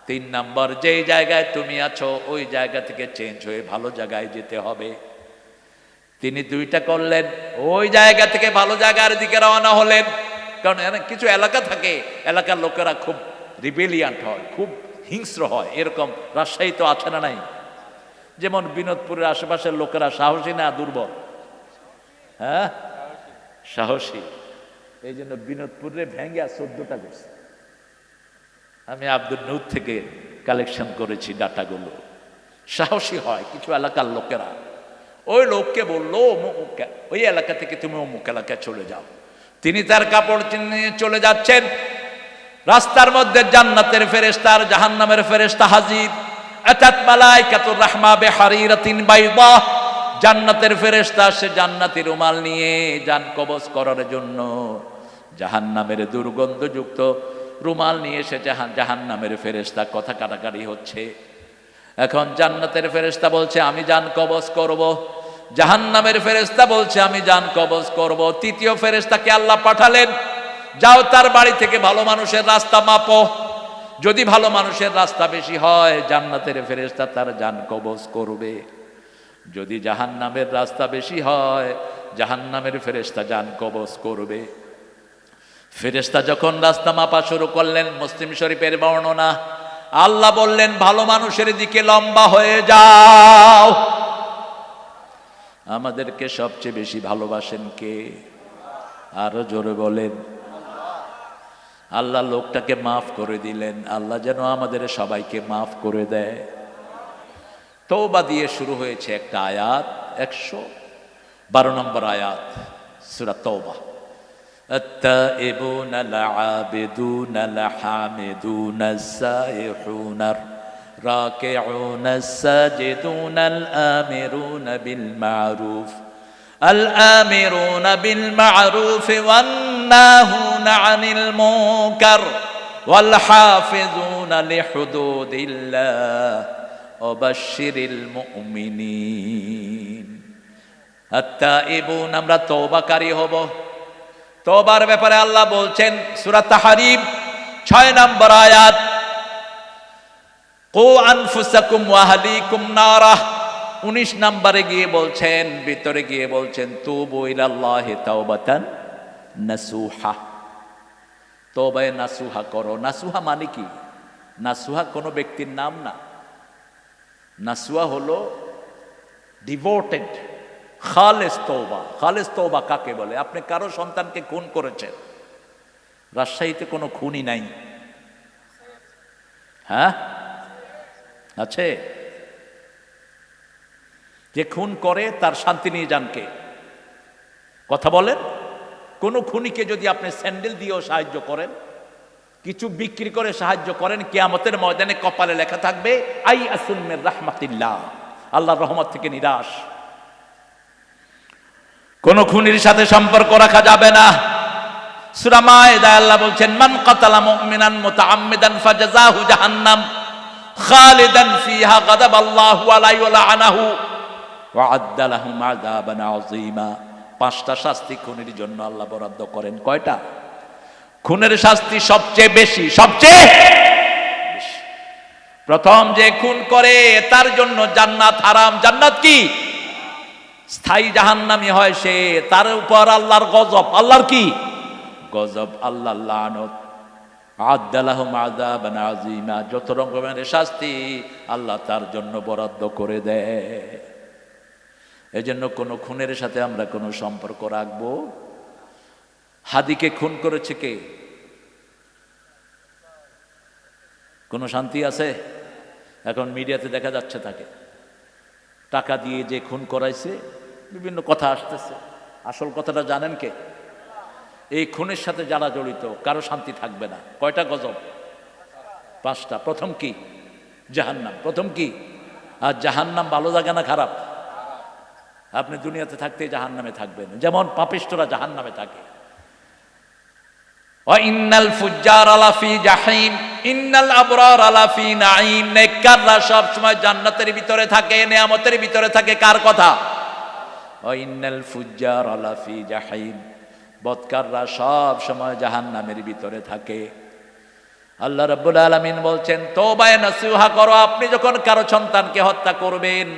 Speaker 1: 3 নাম্বার, যেই জায়গায় তুমি আছো ওই জায়গা থেকে চেঞ্জ হয়ে ভালো জায়গায় যেতে হবে। তিনি 2টা করলেন, ওই জায়গা থেকে ভালো জায়গার দিকে রওনা হলেন। কারণ কিছু এলাকা থাকে, এলাকার লোকেরা খুব রিবেলিয়ান্ট হয়, খুব হিংস্র হয়। এরকম রাজশাহী তো আছে না নাই? যেমন বিনোদপুরের আশেপাশের লোকেরা সাহসী না দুর্বল? হ্যাঁ, সাহসী। এই জন্য বিনোদপুরে ভেঙ্গে 14টা করছে। আমি আব্দুল নূর থেকে কালেকশন করেছি ডাটাগুলো। সাহসী হয় কিছু এলাকার লোকেরা। ওই লোককে বললো ওই এলাকা থেকে তুমি অমুক এলাকায় চলে যাও। তিনি তার কাপড় নিয়ে চলে যাচ্ছেন, রাস্তার মধ্যে জান্নাতের ফেরেশতা আর জাহান্নামের ফেরেশতা হাজির। আতাত মালাইকাতুর রাহমা বিহারিরাতিন বাইদা, জান্নাতের ফেরেশতা সে জান্নাতি রুমাল নিয়ে জান কবজ করার জন্য জাহান্নামের দুর্গন্ধযুক্ত রুমাল নিয়ে এসে জাহান্নামের ফেরেশতা কথা কাটাকাটি হচ্ছে। এখন জান্নাতের ফেরেশতা বলছে আমি জান কবজ করব, জাহান্নামের ফেরেশতা বলছে আমি জান কবজ করব। তৃতীয় ফেরেশতাকে আল্লাহ পাঠালেন, যাও তার বাড়ি থেকে ভালো মানুষের রাস্তা মাপো, যদি ভালো মানুষের রাস্তা বেশি হয় জান্নাতের ফেরেশতা তার জান কবজ করবে, যদি জাহান্নামের রাস্তা বেশি হয় জাহান্নামের ফেরেশতা জান কবজ করবে। ফেরেশতা যখন রাস্তা মাপা শুরু করলেন, মুসলিম শরীফের বর্ণনা, আল্লাহ বললেন ভালো মানুষের দিকে লম্বা হয়ে যাও। আমাদেরকে সবচেয়ে বেশি ভালোবাসেন কে? আরো জোরে বলেন। আল্লাহ লোকটাকে মাফ করে দিলেন, আল্লাহ যেন আমাদের সবাইকে মাফ করে দেয়। তওবা দিয়ে শুরু হয়েছে একটা আয়াত, 112 নম্বর আয়াত সূরা তওবা। التائبون العابدون الحامدون السائحون الراكعون الساجدون الآمرون بالمعروف والناهون عن المنكر والحافظون لحدود الله وبشر المؤمنين। التائبون আমরা তওবাকারী হব। তওবার ব্যাপারে আল্লাহ বলছেন সূরা তাহরিম 6 নম্বর আয়াত, কু আনফুসাকুম ওয়া আহলিকুম নারা। 19 নম্বরে গিয়ে বলছেন, ভিতরে গিয়ে বলছেন তুবু ইলাল্লাহি তাওবাতান নাসুহা, তওবায়ে নাসুহা করো। নাসুহা মানে কি? নাসুহা কোনো ব্যক্তির নাম না, নাসুহা হলো ডিভোটেড খালেস তওবা। খালেস তওবা কাকে বলে? আপনি কারো সন্তানকে খুন করেছেন, রাজশাহীতে কোনো খুনই নাই, হ্যাঁ আছে? যে খুন করে তার শান্তি নিয়ে যান কে? কথা বলেন। কোন খুনিকে যদি আপনি স্যান্ডেল দিয়েও সাহায্য করেন, কিছু বিক্রি করে সাহায্য করেন, কিয়ামতের ময়দানে কপালে লেখা থাকবে আই আসুন মির রাহমাতিল্লাহ, আল্লাহর রহমত থেকে নিরাশ। কোন খুনির সাথে সম্পর্ক রাখা যাবে না। সূরা মায়েদায় আল্লাহ বলছেন মান কাতালা মুমিনান মুতাআম্মিদান ফাজাযাহু জাহান্নাম খালিদান ফিহা গাদাবাল্লাহু আলাইহি ওয়া লাআনাহু ওয়া আদ্দা লাহুম আযাবান আযীমা। 5টা শাস্তি খুনের জন্য আল্লাহ বরাদ্দ করেন। কয়টা? খুনের শাস্তি সবচেয়ে বেশি, সবচেয়ে বেশি। প্রথম যে খুন করে তার জন্য জান্নাত হারাম। জান্নাত কি? স্থায়ী জাহান্নামী হয় সে, তার উপর আল্লাহর গজব। আল্লাহর কি গজব? আল্লাহর লানত। আদ্দা লাহুম আযাবান আযীমা, যত রকমের শাস্তি আল্লাহ তার জন্য বরাদ্দ করে দেয়। এজন্য কোনো খুনের সাথে আমরা কোনো সম্পর্ক রাখবো? হাদিকে খুন করেছে কে? কোনো শান্তি আছে? এখন মিডিয়াতে দেখা যাচ্ছে তাকে টাকা দিয়ে যে খুন করাইছে, বিভিন্ন কথা আসতেছে। আসল কথাটা জানেন কে? এই খুনের সাথে যারা জড়িত কারো শান্তি থাকবে না। কয়টা গজব? 5টা। প্রথম কি? জাহান্নাম। প্রথম কি? আর জাহান্নাম ভালো জায়গা না খারাপ? আপনি দুনিয়াতে থাকতে জাহান্নামে থাকবেন, যেমন পাপিষ্ঠরা জাহান্নামে থাকে। ওয়া ইন্নাল ফুজ্জারা লাফি জাহিম ইন্নাল আবরারা লাফি নাঈম। নেককাররা সব সময় জান্নাতের ভিতরে থাকে, নিয়ামতের ভিতরে থাকে। কার কথা? ওয়া ইন্নাল ফুজ্জারা লাফি জাহিম। বদকাররা সব সময় জাহান্নামের ভিতরে থাকে। আল্লাহ রাব্বুল আলামিন বলছেন তওবায়ে নাসুহা করো। আপনি যখন কারো সন্তানকে হত্যা করবেন,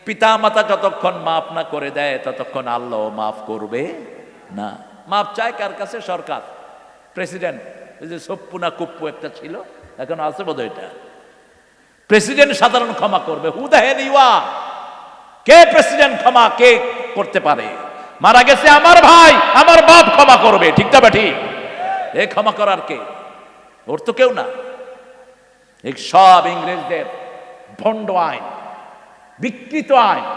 Speaker 1: পিতা মাতা যতক্ষণ মাফ না করে দেয় ততক্ষণ আল্লাহ মাফ করবে না। মাফ চায় কার কাছে? সরকার, প্রেসিডেন্ট। ওই যে সপ্পু না কুপ্পু একটা ছিল, এখন আছে বোধহয় এটা। প্রেসিডেন্ট সাধারণ ক্ষমা করবে। Who the hell you are? কে প্রেসিডেন্ট ক্ষমা কে করতে পারে? মারা গেছে আমার ভাই, আমার বাপ, ক্ষমা করবে। ঠিক না বেঠি? এ ক্ষমা করার কে? ওর তো কেউ না। এই সব ইংরেজদের ভণ্ড আইন, বিকৃত আইন।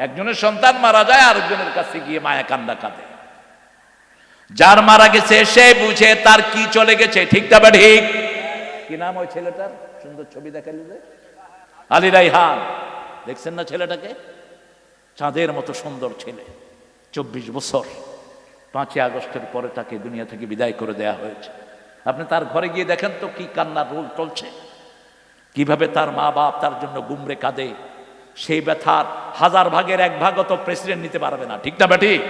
Speaker 1: একজনের সন্তান মারা যায়, আরেকজনের কাছে গিয়ে মায়া কান্না কাঁদে। যার মারা গেছে সে বুঝে তার কি চলে গেছে, ঠিক না ঠিক? কি নাম ওই ছেলেটার? সুন্দর ছবি দেখালি যে, আলী রাইহান। দেখছেন না ছেলেটাকে? চাঁদের মতো সুন্দর ছেলে, 24 বছর। 5ই আগস্টের পরে তাকে দুনিয়া থেকে বিদায় করে দেয়া হয়েছে। আপনি তার ঘরে গিয়ে দেখেন তো কি কান্নার রোল চলছে, কিভাবে তার মা বাপ তার জন্য গুমরে কাঁদে। সেই ব্যথার 1000 ভাগের 1 ভাগও তো প্রেসিডেন্ট নিতে পারবে না, ঠিক না ঠিক?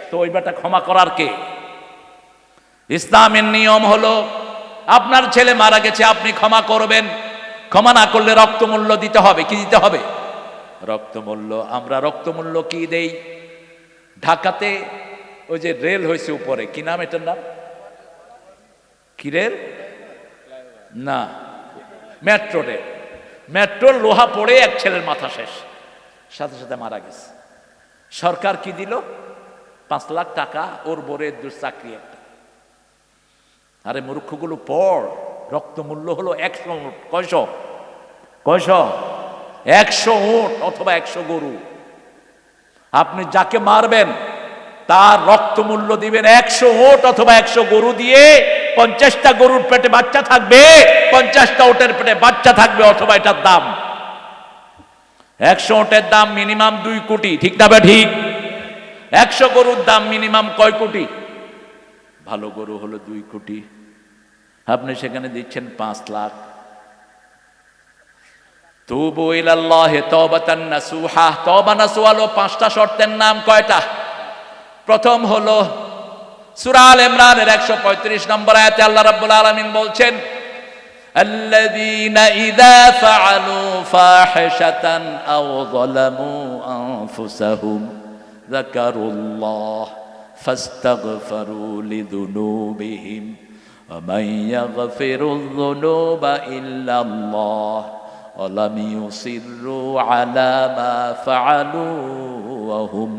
Speaker 1: তো ওই ব্যাটা ক্ষমা করার কে? ইসলামের নিয়ম হলো আপনার ছেলে মারা গেছে, আপনি ক্ষমা করবেন। ক্ষমা না করলে রক্তমূল্য দিতে হবে। কি দিতে হবে? রক্তমূল্য। আমরা রক্তমূল্য কি দেই? ঢাকাতে ওই যে রেল হয়েছে উপরে, কি নাম এটার নাম? কি রেল? না, মেট্রো রেল। মেট্রোর লোহা পড়ে এক ছেলের মাথা শেষ, সাথে সাথে মারা গেছে। সরকার কি দিল? 5 লাখ টাকা ওর বোরের চাকরি একটা। আরে মূর্খগুলো পড়, রক্তমূল্য হলো 100 উট। কয়শো? 100 উট অথবা 100 গরু। আপনি যাকে মারবেন তার রক্তমূল্য দিবেন 100 উট অথবা 100 গরু দিয়ে। 50টা গরুর পেটে বাচ্চা থাকবে, 50টা উটের পেটে বাচ্চা থাকবে, অথবা এটার দাম 100 উটের দাম মিনিমাম 2 কোটি, ঠিক না ঠিক? 100 গরুর দাম মিনিমাম কয় কোটি? ভালো গরু হলো 2 কোটি, আপনি সেখানে দিচ্ছেন 5 লাখ। তুবু ইলাল্লাহি তাওবাতান নাসুহা। তওবা নাসুহা হলো 5টা শর্তের নাম। কয়টা? প্রথম হলো সূরা আল ইমরানের 135 নম্বর আয়াতে আল্লাহ রাব্বুল আলামিন বলছেন, আল্লাযীনা ইযা ফাআলু ফাহিশাতান আও যালামু আনফুসাহুম যাকারুল্লাহ ফাস্তাগফিরু লিযুনুবিহিম ওয়া মান ইয়াগফিরুয যুনুবা ইল্লাল্লাহ ওয়া লাম ইউসিররু আলা মা ফাআলু ওয়া হুম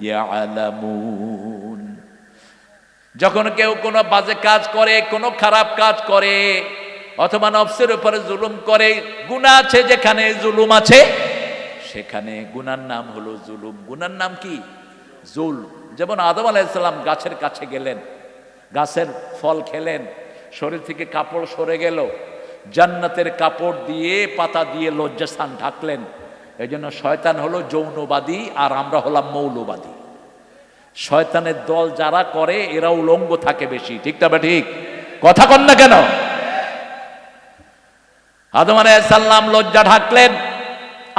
Speaker 1: ইয়ালামুন। যখন কেউ কোনো বাজে কাজ করে, কোনো খারাপ কাজ করে, অথবা নফসের উপরে জুলুম করে, গুনাহ আছে যেখানে জুলুম আছে সেখানে গুনার নাম হলো জুলুম। গুনার নাম কি? জুলম। যেমন আদম আলাইহিস সালাম গাছের কাছে গেলেন, গাছের ফল খেলেন, শরীর থেকে কাপড় সরে গেল, জান্নাতের কাপড় দিয়ে পাতা দিয়ে লজ্জাস্থান ঢাকলেন। এই জন্য শয়তান হলো যৌনবাদী আর আমরা হলাম মৌলবাদী। শয়তানের দল যারা করে এরা উলঙ্গ থাকে বেশি, ঠিক না ঠিক? কথা কন না কেন? আদম আলাইহিস সালাম লজ্জা ঢাকলেন,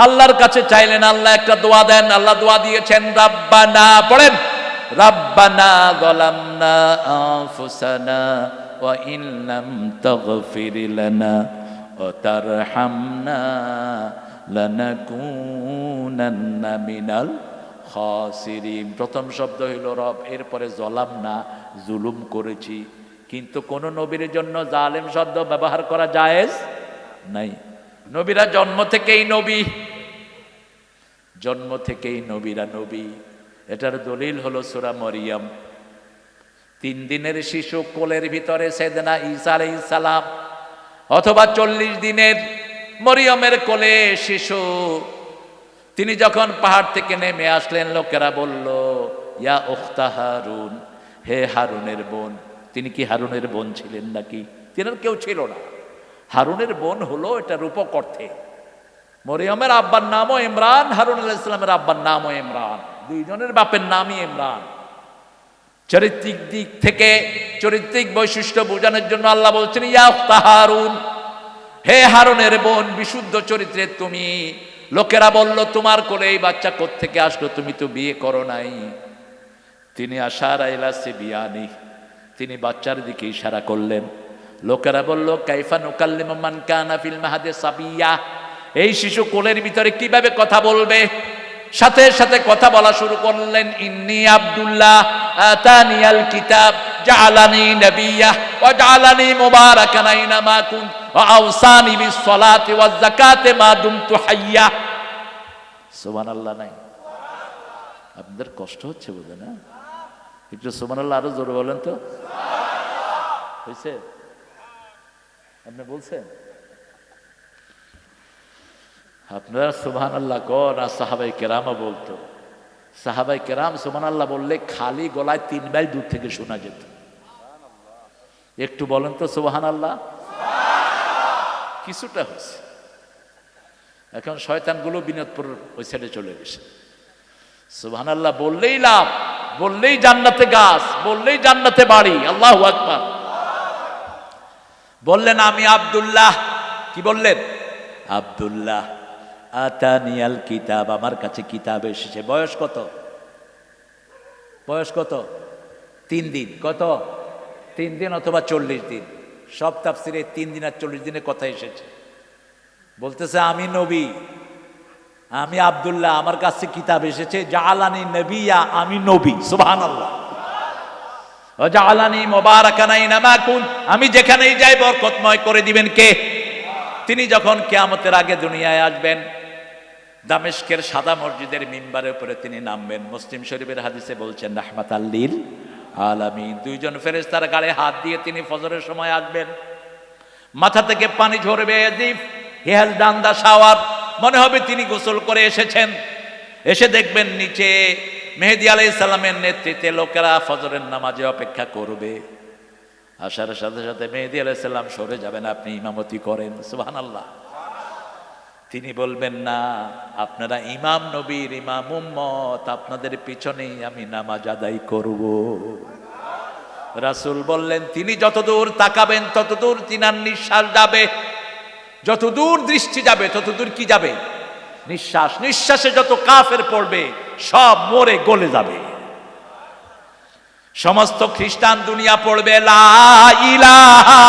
Speaker 1: আল্লাহর কাছে চাইলেন, আল্লাহ একটা দোয়া দেন। আল্লাহ দোয়া দিয়েছেন, রাব্বানা, পড়েন, রাব্বানা যালামনা আনফুসানা ওয়া ইন লাম তাগফির লানা ওয়া তারহামনা লানাকুনান্না মিনাল খাসিরিন। প্রথম শব্দ হইল রব, এরপরে যালামনা, জুলুম করেছি। কিন্তু কোন নবীর জন্য জালেম শব্দ ব্যবহার করা জায়েজ নাই। নবীরা জন্ম থেকেই নবী, জন্ম থেকেই নবীরা নবী। এটার দলিল হলো সূরা মরিয়ম। 3 দিনের শিশু কোলের ভিতরে সাইয়েদনা ঈসা আলাইহিস সালাম, অথবা 40 দিনের মরিয়মের কোলে শিশু। তিনি যখন পাহাড় থেকে নেমে আসলেন, লোকেরা বলল, ইয়া উখতা হারুন, হে হারুনের বোন। তিনি কি হারুনের বোন ছিলেন নাকি? তিনার কেউ ছিল না। হারুনের বোন হলো এটা রূপক অর্থে। মরিয়মের আব্বার নামও ইমরান, হারুন আলাইহিস সালামের আব্বার নামও ইমরান, দুইজনের বাপের নামই ইমরান। চারিত্রিক দিক থেকে চরিত্রিক বৈশিষ্ট্য বোঝানোর জন্য আল্লাহ বলছেন, ইয়া উখতা হারুন, হে হারুনের বোন, বিশুদ্ধ চরিত্রের তুমি। লোকেরা বলল, তোমার কোলে এই বাচ্চা কোত্থেকে আসলো? তুমি তো বিয়ে করো নাই। তিনি আশারা ইলা সিবিয়ানি, তিনি বাচ্চার দিকে ইশারা করলেন। লোকেরা বলল, কাইফা নুকাল্লিমু মান কানা ফিল মাহদি সাবিয়া, এই শিশু কোলের ভিতরে কিভাবে কথা বলবে? সাথে সাথে কথা বলা শুরু করলেন, ইন্নী আব্দুল্লাহ আতানিয়াল কিতাব জাআলানি নাবিয়্যা ওয়া জাআলানি মুবারাকান আইনামা কুনত ওয়া আওসানি বিস সালাতি ওয়াজ যাকাতি মা দুমতু হাইয়্যা। সুবহানাল্লাহ নাই? আপনাদের কষ্ট হচ্ছে বোধহয় না? একটু সুবহানাল্লাহ আরো জোরে বলেন তো। হয়েছে? আপনি বলছেন? আপনারা সুবহানাল্লাহ কন, আর সাহাবাই কেরামও বলতো। সাহাবাই কেরাম সুবহানাল্লাহ বললে খালি গলায় 3 মাইল দূর থেকে শোনা যেত। একটু বলেন তো সুবহানাল্লাহ। কিছুটা হয়েছে। এখন শয়তানগুলো বিনোদপুর ওই সাইডে চলে গেছে। সুবহানাল্লাহ বললেই লাভ, বললেই জান্নাতে গাছ, বললেই জান্নাতে বাড়ি। আল্লাহু আকবার। বললেন আমি আব্দুল্লাহ। কি বললেন? আব্দুল্লাহ আতানিয়াল কিতাব, আমার কাছে কিতাব এসেছে। বয়স কত? বয়স কত? 3 দিন। কত? 3 দিন অথবা 40 দিন। সব তাফসিরে 3 দিন আর 40 দিনের কথা এসেছে। বলতেছে আমি নবী, আমি আব্দুল্লাহ, আমার কাছে কিতাব এসেছে। জাআলানি নবিয়া, আমি নবী। সুবহানাল্লাহ। ওয়া জাআলানি মুবারাকান আইনামা কুন, আমি যেখানেই যাই বরকতময় করে দিবেন কে? তিনি যখন কিয়ামতের আগে দুনিয়ায় আসবেন, দামেস্কের সাদা মসজিদের মিম্বারের উপরে তিনি নামবেন। মুসলিম শরীফের হাদিসে বলছেন রাহমাতাল লিল আলামিন। 2 জন ফেরেশতার গায়ে হাত দিয়ে তিনি ফজরের সময় আসবেন। মাথা থেকে পানি ঝরবে, এজিফ he has done the shower, মনে হবে তিনি গোসল করে এসেছেন। এসে দেখবেন নিচে মেহেদী আলাইহিস সালামের নেতৃত্বে লোকেরা ফজরের নামাজে অপেক্ষা করবে। আসার সাথে সাথে মেহেদী আলাইহিস সালাম সরে যাবেন, আপনি ইমামতি করেন। সুবহানাল্লাহ। তিনি বলবেন না, আপনারা ইমাম নবীর ইমাম উম্মত, আপনাদের পিছনেই আমি নামাজ আদায় করব। রাসূল বললেন তিনি যতদূর তাকাবেন ততদূর তিনার নিঃশ্বাস যাবে, যতদূর দৃষ্টি যাবে ততদূর কি যাবে? নিঃশ্বাস। নিঃশ্বাসে যত কাফের পড়বে সব মরে গলে যাবে। সমস্ত খ্রিস্টান দুনিয়া পড়বে লা ইলাহা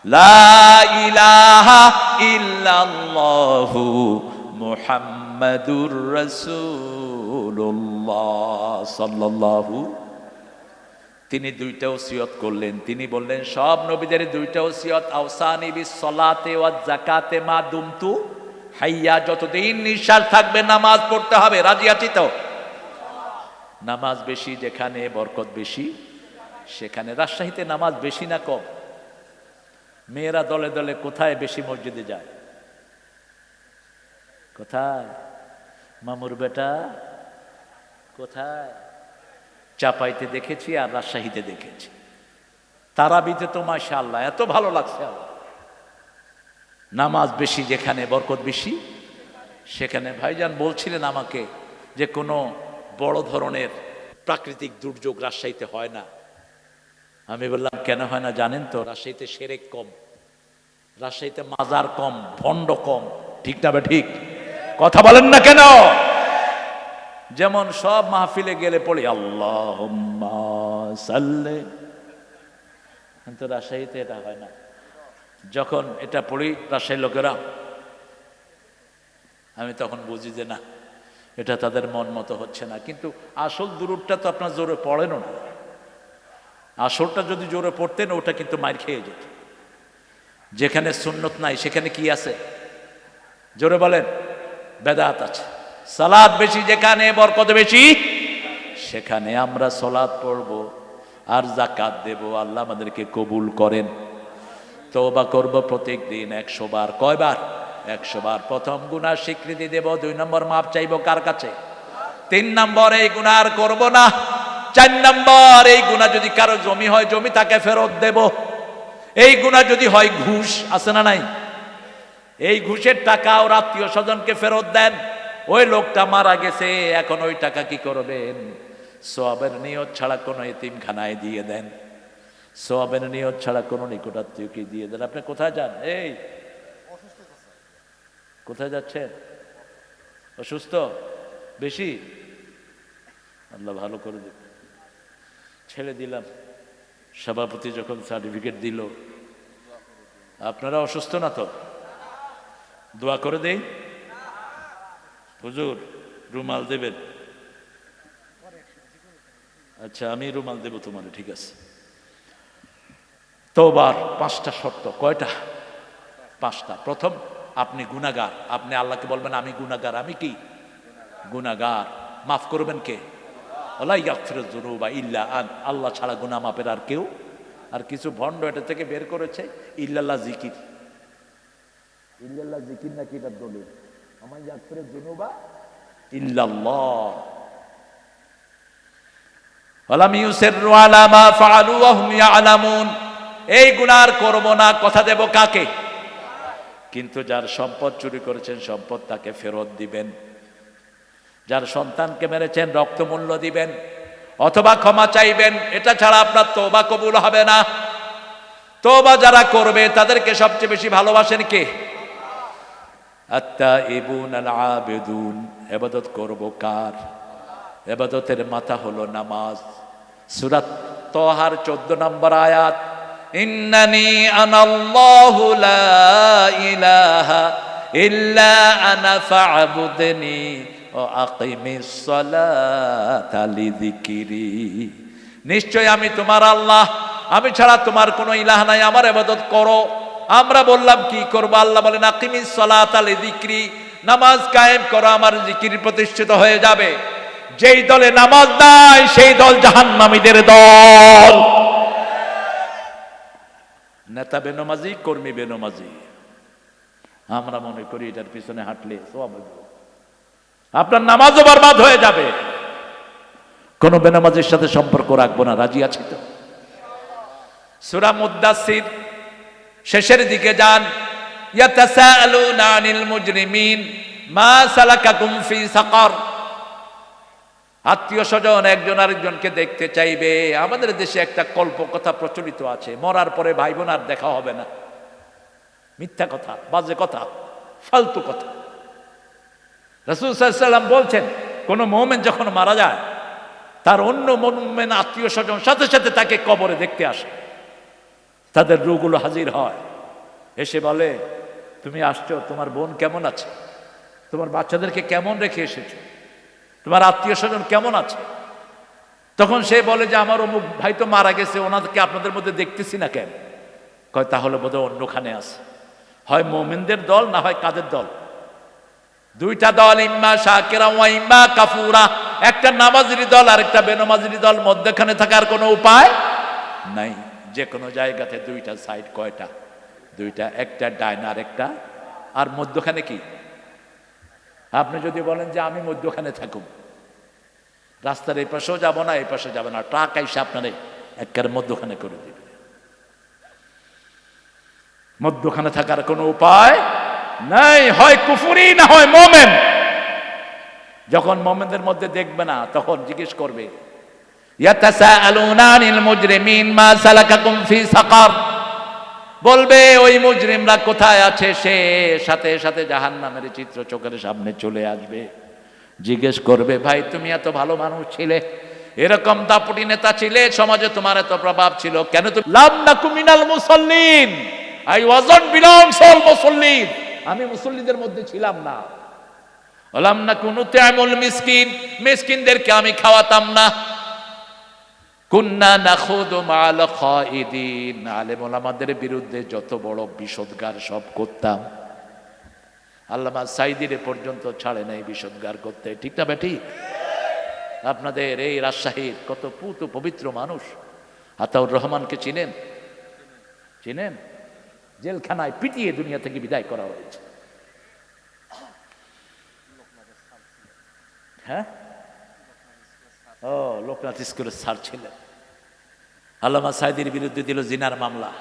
Speaker 1: লা ইলাহা ইল্লাল্লাহু মুহাম্মাদুর রাসূলুল্লাহ সাল্লাল্লাহু। তিনি 2টা ওসিয়ত করলেন। তিনি বললেন সব নবীদের 2টা ওসিয়ত, আওসানি বিস সলাতে ওয়াজ যাকাতে মা দুমতু হাইয়া, যতদিন নিঃশ্বাস থাকবে নামাজ পড়তে হবে। রাজি আছি তো? নামাজ বেশি যেখানে বরকত বেশি সেখানে। রাজশাহীতে নামাজ বেশি না কম? মেয়েরা দলে দলে কোথায় বেশি মসজিদে যায়? কোথায়? মামুর বেটা কোথায়? চাপাইতে দেখেছি আর রাজশাহীতে দেখেছি। তারাবিতে তো মাশাআল্লাহ এত ভালো লাগছে। নামাজ বেশি যেখানে বরকত বেশি সেখানে। ভাইজান বলছিলেন আমাকে যে কোনো বড় ধরনের প্রাকৃতিক দুর্যোগ রাজশাহীতে হয় না। আমি বললাম কেন হয় না জানেন তো? রাজশাহীতে শিরক কম, রাজশাহীতে মাজার কম, ভণ্ড কম। ঠিক না বে ঠিক? কথা বলেন না কেন? যেমন সব মাহফিলে গেলে পড়ি আল্লাহুম্মা সাল্লি, কিন্তু রাজশাহীতে এটা হয় না। যখন এটা পড়ি রাজশাহীর লোকেরা, আমি তখন বুঝি যে না, এটা তাদের মন মতো হচ্ছে না। কিন্তু আসল দুরূদটা তো আপনার জোরে পড়েনও না। আসলটা যদি জোরে পড়তেন ওটা কিন্তু মার খেয়ে যেত। যেখানে সুন্নত নাই সেখানে কি আছে? জোরে বলেন। বেদাত আছে। সালাত বেশি যেখানে বরকত বেশি সেখানে আমরা সালাত পড়ব আর যাকাত দেব। আল্লাহ আমাদেরকে কবুল করেন। তওবা করব প্রত্যেক দিন 100 বার। কয়বার? 100 বার। প্রথম গুনার স্বীকৃতি দেব, 2 নম্বর মাপ চাইব কার কাছে? 3 নম্বর এই গুনাহ আর করব না। 4 নম্বর এই গুনাহ যদি কারো জমি হয় জমি তাকে ফেরত দেব। এই গুনাহ যদি হয় ঘুষ, আছে না নাই? এই ঘুষের টাকা ওর আত্মীয় স্বজনকে ফেরত দেন। ওই লোকটা মারা গেছে, এখন ওই টাকা কি করবেন? সওয়াবের নিয়ত ছাড়া কোনো এতিমখানায় দিয়ে দেন। সওয়াবের নিয়ত ছাড়া কোনো নিকটাত্মীয়কে দিয়ে দেন। আপনি কোথায় যান? এই কোথায় যাচ্ছেন? অসুস্থ বেশি? আল্লাহ ভালো করে দিন। ছেড়ে দিলাম। সভাপতি যখন সার্টিফিকেট দিল, আপনারা অসুস্থ না তো? দোয়া করে দেই। হুজুর রুমাল দেবেন? আচ্ছা আমি রুমাল দেব তোমার, ঠিক আছে। তওবার 5টা শর্ত। কয়টা? 5টা। প্রথম, আপনি গুনাহগার। আপনি আল্লাহকে বলবেন আমি গুনাহগার। আমি কি? গুনাহগার। মাফ করবেন কে? ওয়ালা ইয়াগফিরুয যুনুবা ইল্লা আন। আল্লাহ ছাড়া গুনাহ মাপের আর কেউ। আর কিছু ভণ্ড এটা থেকে বের করেছে ইল্লাল্লাহ জিকির। ইল্লাল্লাহ জিকির নাকি এটার দলিল? আমার ইয়াগফিরুয যুনুবা ইল্লাল্লাহ ওয়ালাম ইউসিররু আলা মা ফাআলু ওয়া হুম ইয়ালামুন। এই গুনাহ করব না, কথা দেব কাকে? কিন্তু যার সম্পদ চুরি করেছেন সম্পদ তাকে ফেরত দিবেন, যার সন্তানকে মেরেছেন রক্তমূল্য দিবেন অথবা ক্ষমা চাইবেন। এটা ছাড়া আপনার তওবা কবুল হবে না। তওবা যারা করবে তাদেরকে সবচেয়ে বেশি ভালোবাসেন কে? আত-তাইবুন আল-আবিদুন। ইবাদত করব কার? ইবাদতের মাথা হলো নামাজ। সূরা তাহার 14 নম্বর আয়াত, ইন্নানি আনাল্লাহু লা ইলাহা ইল্লা আনা ফা'বুদনি ও আকিমিস সালাতা লিযিকরি। নিশ্চয় আমি তোমার আল্লাহ, আমি ছাড়া তোমার কোনো ইলাহ নাই, আমার ইবাদত করো। আমরা বললাম কি করব? আল্লাহ বলেন আকিমিস সালাতা লিযিকরি, নামাজ কায়েম করো, আমার জিকির প্রতিষ্ঠিত হয়ে যাবে। যেই দলে নামাজ নাই সেই দল জাহান্নামীদের দল। নেতা বেনমাজি, কর্মী বেনমাজি। আমরা মনে করি এটার পিছনে হাঁটলে সওয়াব হবে, আপনার নামাজও বরবাদ হয়ে যাবে। কোন বেনামাজির সাথে সম্পর্ক রাখবো না, রাজি আছি তো? সূরা মুদ্দাসসির শেষের দিকে যান, ইয়াতাসাআলুনা আনিল মুজরিমিন মা সালাকাকুম ফি সাকার। আত্মীয় স্বজন একজন আরেকজনকে দেখতে চাইবে। আমাদের দেশে একটা কল্পকথা প্রচলিত আছে, মরার পরে ভাই বোন আর দেখা হবে না। মিথ্যা কথা, বাজে কথা, ফালতু কথা। রাসূল সাল্লাল্লাহু আলাইহি ওয়াসাল্লাম বলছেন কোন মুমিন যখন মারা যায় তার অন্য মুমিন আত্মীয় স্বজন সাথে সাথে তাকে কবরে দেখতে আসে। তাদের রূহগুলো হাজির হয়, এসে বলে তুমি আসছো, তোমার বোন কেমন আছে, তোমার বাচ্চাদেরকে কেমন রেখে এসেছো, তোমার আত্মীয় স্বজন কেমন আছে? তখন সে বলে যে আমার অমুক ভাই তো মারা গেছে, ওনাদেরকে আপনাদের মধ্যে দেখতেছি না কেন? কয় তাহলে বোধহয় অন্যখানে আছে। হয় মুমিনদের দল, না হয় কাদের দল? দুইটা দল, ইম্মা শাকিরা ওয়া ইম্মা কাফুরা। একটা নামাজের দল আর একটা বেনামাজের দল, মধ্যখানে থাকার কোনো উপায় নাই। যে কোনো জায়গাতে দুইটা সাইড, কয়টা? দুইটা, একটা ডাইন আর একটা, আর মধ্যখানে কি? আপনি যদি বলেন যে আমি মধ্যখানে থাকুন, রাস্তার এই পাশেও যাব না এই পাশে যাব না, ট্রাক আইসা আপনারে একেবারে মধ্যখানে করে দিবে। মধ্যখানে থাকার কোনো উপায় নাই, হয় কুফরি না হয় মুমিন। যখন মুমিনদের মধ্যে দেখবে না তখন জিজ্ঞেস করবে, ইয়াতাসাআলুনা আনিল মুজরিমিন মা সালাকাকুম ফি সাকার। বলবে ওই মুজরিমরা কোথায় আছে, সে সাথে সাথে জাহান্নামের চিত্র চোখের সামনে চলে আসবে। জিজ্ঞেস করবে ভাই তুমি এত ভালো মানুষ ছিলে, এরকম দাপুটি নেতা ছিলে, সমাজে তোমার এত প্রভাব ছিল, কেন তুমি লাম নাকু মিনাল মুসাল্লিন, আই ওয়াজন্ট বিলংস অল মুসাল্লিন, আমি মুসল্লিদের মধ্যে ছিলাম না। লাম নাকু নুতআমুল মিসকিন, মিসকিনদেরকে আমি খাওয়াতাম না। কুন্না নাখুদু মা'আল খাইদিন, আলেম ওলামাদের বিরুদ্ধে যত বড় বিষোদগার সব করতাম। আল্লামা সাইদিরে পর্যন্ত ছাড়ে নাই বিষোদগার করতে, ঠিক না বেটি? আপনাদের এই রাজশাহীর কত পুত পবিত্র মানুষ, আতাউর রহমানকে চিনেন? চিনেন? জেলখানায় পিটিয়ে দুনিয়া থেকে বিদায় করা হয়েছে। হ্যাঁ, ও লোকনাথ স্কুলের স্যার ছিলেন। আল্লামা সাইদির বিরুদ্ধে দিল জিনার মামলা।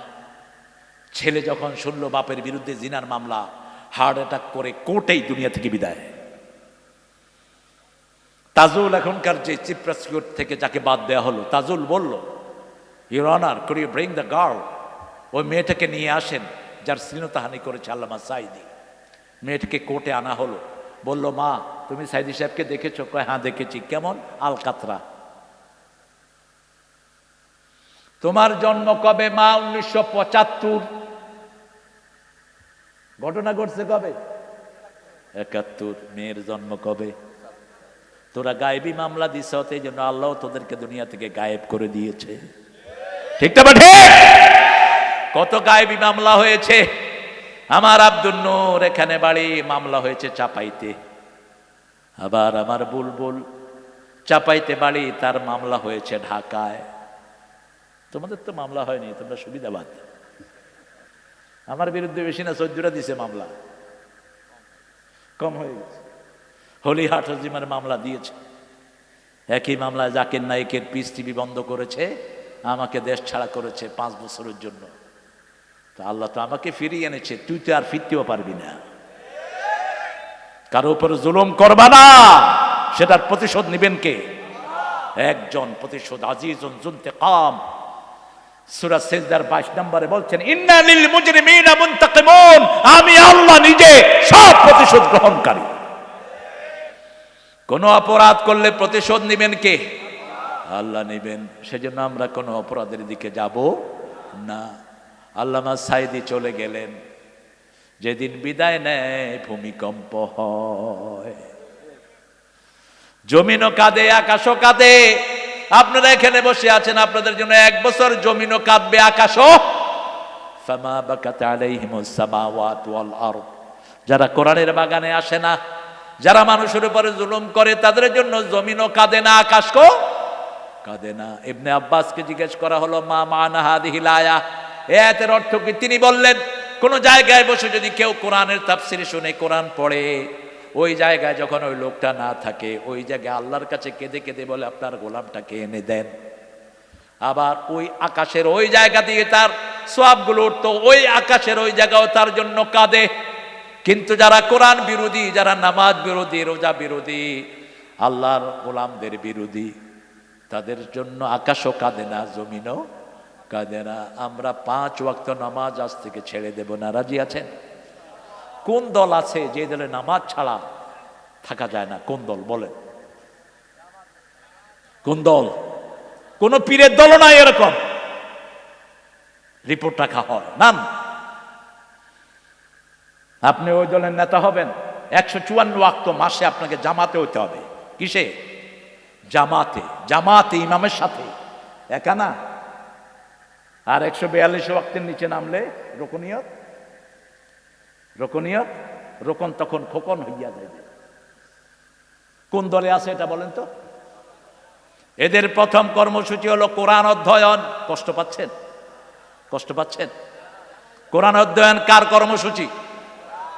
Speaker 1: ছেলে যখন শুনল বাপের বিরুদ্ধে জিনার মামলা, হার্ট অ্যাটাক করে কোর্টেই দুনিয়া থেকে বিদায়। তাজুল এখনকার যে চিফ প্রসিকিউটর থেকে যাকে বাদ দেওয়া হলো, তাজুল বলল, your honour, could you bring the girl, ওই মেয়েটাকে নিয়ে আসেন যার শ্লীলতাহানি করেছে আল্লামা সাইদি। মেয়েটাকে কোর্টে আনা হলো। বলল মা তুমি সাইদি সাহেবকে দেখেছো? কয় হ্যাঁ দেখেছি। কেমন? আলকাতরা। তোমার জন্ম কবে? মা 1975। ঘটনা ঘটছে কবে? 71। মেয়ের জন্ম কবে? তোরা গায়েবী মামলা দিছ, এই জন্য আল্লাহ তোদেরকে দুনিয়া থেকে গায়েব করে দিয়েছে, ঠিক না বেঠে? কত গায়েবী মামলা হয়েছে। আমার আব্দুল নূর এখানে বাড়ি, মামলা হয়েছে চাপাইতে। আবার আমার বুলবুল চাপাইতে বাড়ি, তার মামলা হয়েছে ঢাকায়। তোমাদের তো মামলা হয়নি, তোমরা সুবিধাবাদ। আমার বিরুদ্ধে বেশি না 14টা দিছে মামলা। কম হয়ে গেছে। হলিহাট হাজিমার মামলা দিয়েছে, একই মামলায় জাকির নায়েকের পিস টিভি বন্ধ করেছে, আমাকে দেশ ছাড়া করেছে 5 বছরের জন্য। তো আল্লাহ তো আমাকে ফিরিয়ে এনেছে, তুই তো আর ফিরতেও পারবি না। কারো উপরে জুলুম করবা না, সেটার প্রতিশোধ নিবেন কে? একজন প্রতিশোধ আজিজুন যুনতিকাম। সূরা সিজদার 22 নম্বরে বলছেন, ইন্না লিল মুজরিমিনা মুনতাকিমুন, আমি আল্লাহ নিজে সব প্রতিশোধ গ্রহণকারী। কোন অপরাধ করলে প্রতিশোধ নিবেন কে? আল্লাহ নিবেন। সেজন্য আমরা কোনো অপরাধের দিকে যাব না। আল্লামা সাইদি চলে গেলেন, যেদিন বিদায় নেয় ভূমিকম্প হয়, জমিনও কাঁদে, আকাশও কাঁদে। আপনারা এখানে বসে আছেন, আপনাদের জন্য 1 বছর জমিনও কাঁদবে, আকাশও। ফামা বাকাত আলাইহিমুস সামাওয়াতু ওয়াল আরদ। যারা কোরআনের বাগানে আসে না, যারা মানুষের উপরে জুলুম করে, তাদের জন্য জমিনও কাঁদে না, আকাশও কাঁদে না। ইবনে আব্বাসকে জিজ্ঞেস করা হলো, মা মানা হাদিহিল আয়া, এই আয়াতের অর্থ কি? তিনি বললেন, কোন জায়গায় বসে যদি কেউ কোরআনের তাফসীর শুনে, কোরআন পড়ে, ওই জায়গায় যখন ওই লোকটা না থাকে, ওই জায়গায় আল্লাহর কাছে কেঁদে কেঁদে বলে, আপনার গোলামটাকে এনে দেন। আবার ওই আকাশের ওই জায়গা দিয়ে তার সওয়াবগুলো উঠতো, ওই আকাশের ওই জায়গাও তার জন্য কাঁদে। কিন্তু যারা কোরআন বিরোধী, যারা নামাজ বিরোধী, রোজা বিরোধী, আল্লাহর গোলামদের বিরোধী, তাদের জন্য আকাশও কাঁদে না, জমিনও কাঁদে না। আমরা 5 ওয়াক্ত নামাজ আজ থেকে ছেড়ে দেব না, রাজি আছেন? কোন দল আছে যে দলে নামাজ ছাড়া থাকা যায় না? কোন দল বলেন? কোন দল? কোন পীরের দল নাই এরকম রিপোর্ট রাখা হয় না। আপনি ওই দলের নেতা হবেন, 154 ওয়াক্ত মাসে আপনাকে জামাতে হইতে হবে। কিসে? জামাতে। জামাতে ইমামের সাথে, একা না। আর 142 ওয়াক্তের নিচে নামলে রুকনিয়ত, রুকনিয়ত, রোকন তখন খোকন হইয়া যাবে। কোন দলে আছে এটা বলেন তো? এদের প্রথম কর্মসূচি হলো কোরআন অধ্যয়ন। কষ্ট পাচ্ছেন? কষ্ট পাচ্ছেন? কোরআন অধ্যয়ন কার কর্মসূচি?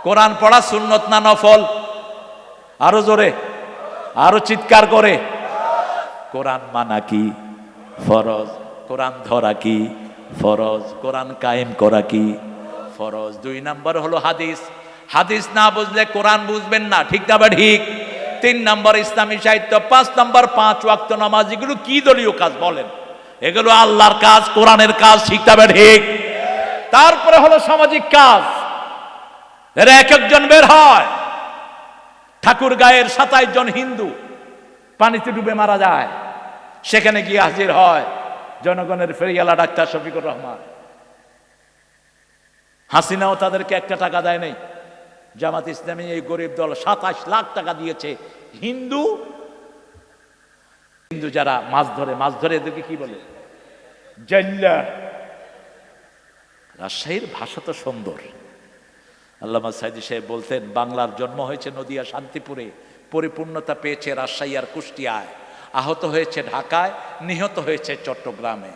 Speaker 1: কোরআন পড়া সুন্নত না নফল? আরো জোরে, আরো চিৎকার করে। কোরআন মানা কি? ফরজ। কোরআন ধরা কি? ফরজ। কোরআন কায়েম করা কি? ফরজ। 2 নম্বর হলো হাদিস। হাদিস না বুঝলে কোরআন বুঝবেন না, ঠিক না? বা ঠিক। 3 নম্বর ইসলামী সাহিত্য। 5 নম্বর 5 ওয়াক্ত নামাজ। এগুলো কি দলীয় কাজ বলেন? এগুলো আল্লাহর কাজ, কোরআনের কাজ, ঠিক না? বা ঠিক। তারপরে হলো সামাজিক কাজ। এরা এক একজন বের হয়। ঠাকুর গায়ের 27 জন হিন্দু পানিতে ডুবে মারা যায়, সেখানে গিয়ে হাজির হয় জনগণের ফেরিওয়ালা ডাক্তার শফিকুর রহমান। হাসিনাও তাদেরকে 1 টাকা দেয় নাই। জামাত ইসলামী এই গরিব দল 27 লাখ টাকা দিয়েছে। হিন্দু হিন্দু যারা মাছ ধরে এদেরকে কি বলে? জাল্লা। রাজশাহীর ভাষা তো সুন্দর। আল্লামা সাইদি সাহেব বলতেন, বাংলার জন্ম হয়েছে নদিয়া শান্তিপুরে, পরিপূর্ণতা পেয়েছে রাজশাহী আর কুষ্টিয়ায়, আহত হয়েছে ঢাকায়, নিহত হয়েছে চট্টগ্রামে,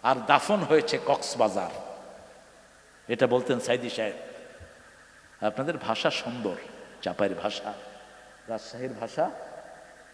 Speaker 1: আর দাফন হয়েছে কক্সবাজার। এটা বলতেন সাইদি সাহেব। আপনাদের ভাষা সুন্দর, চাপাইয়ের ভাষা, রাজশাহীর ভাষা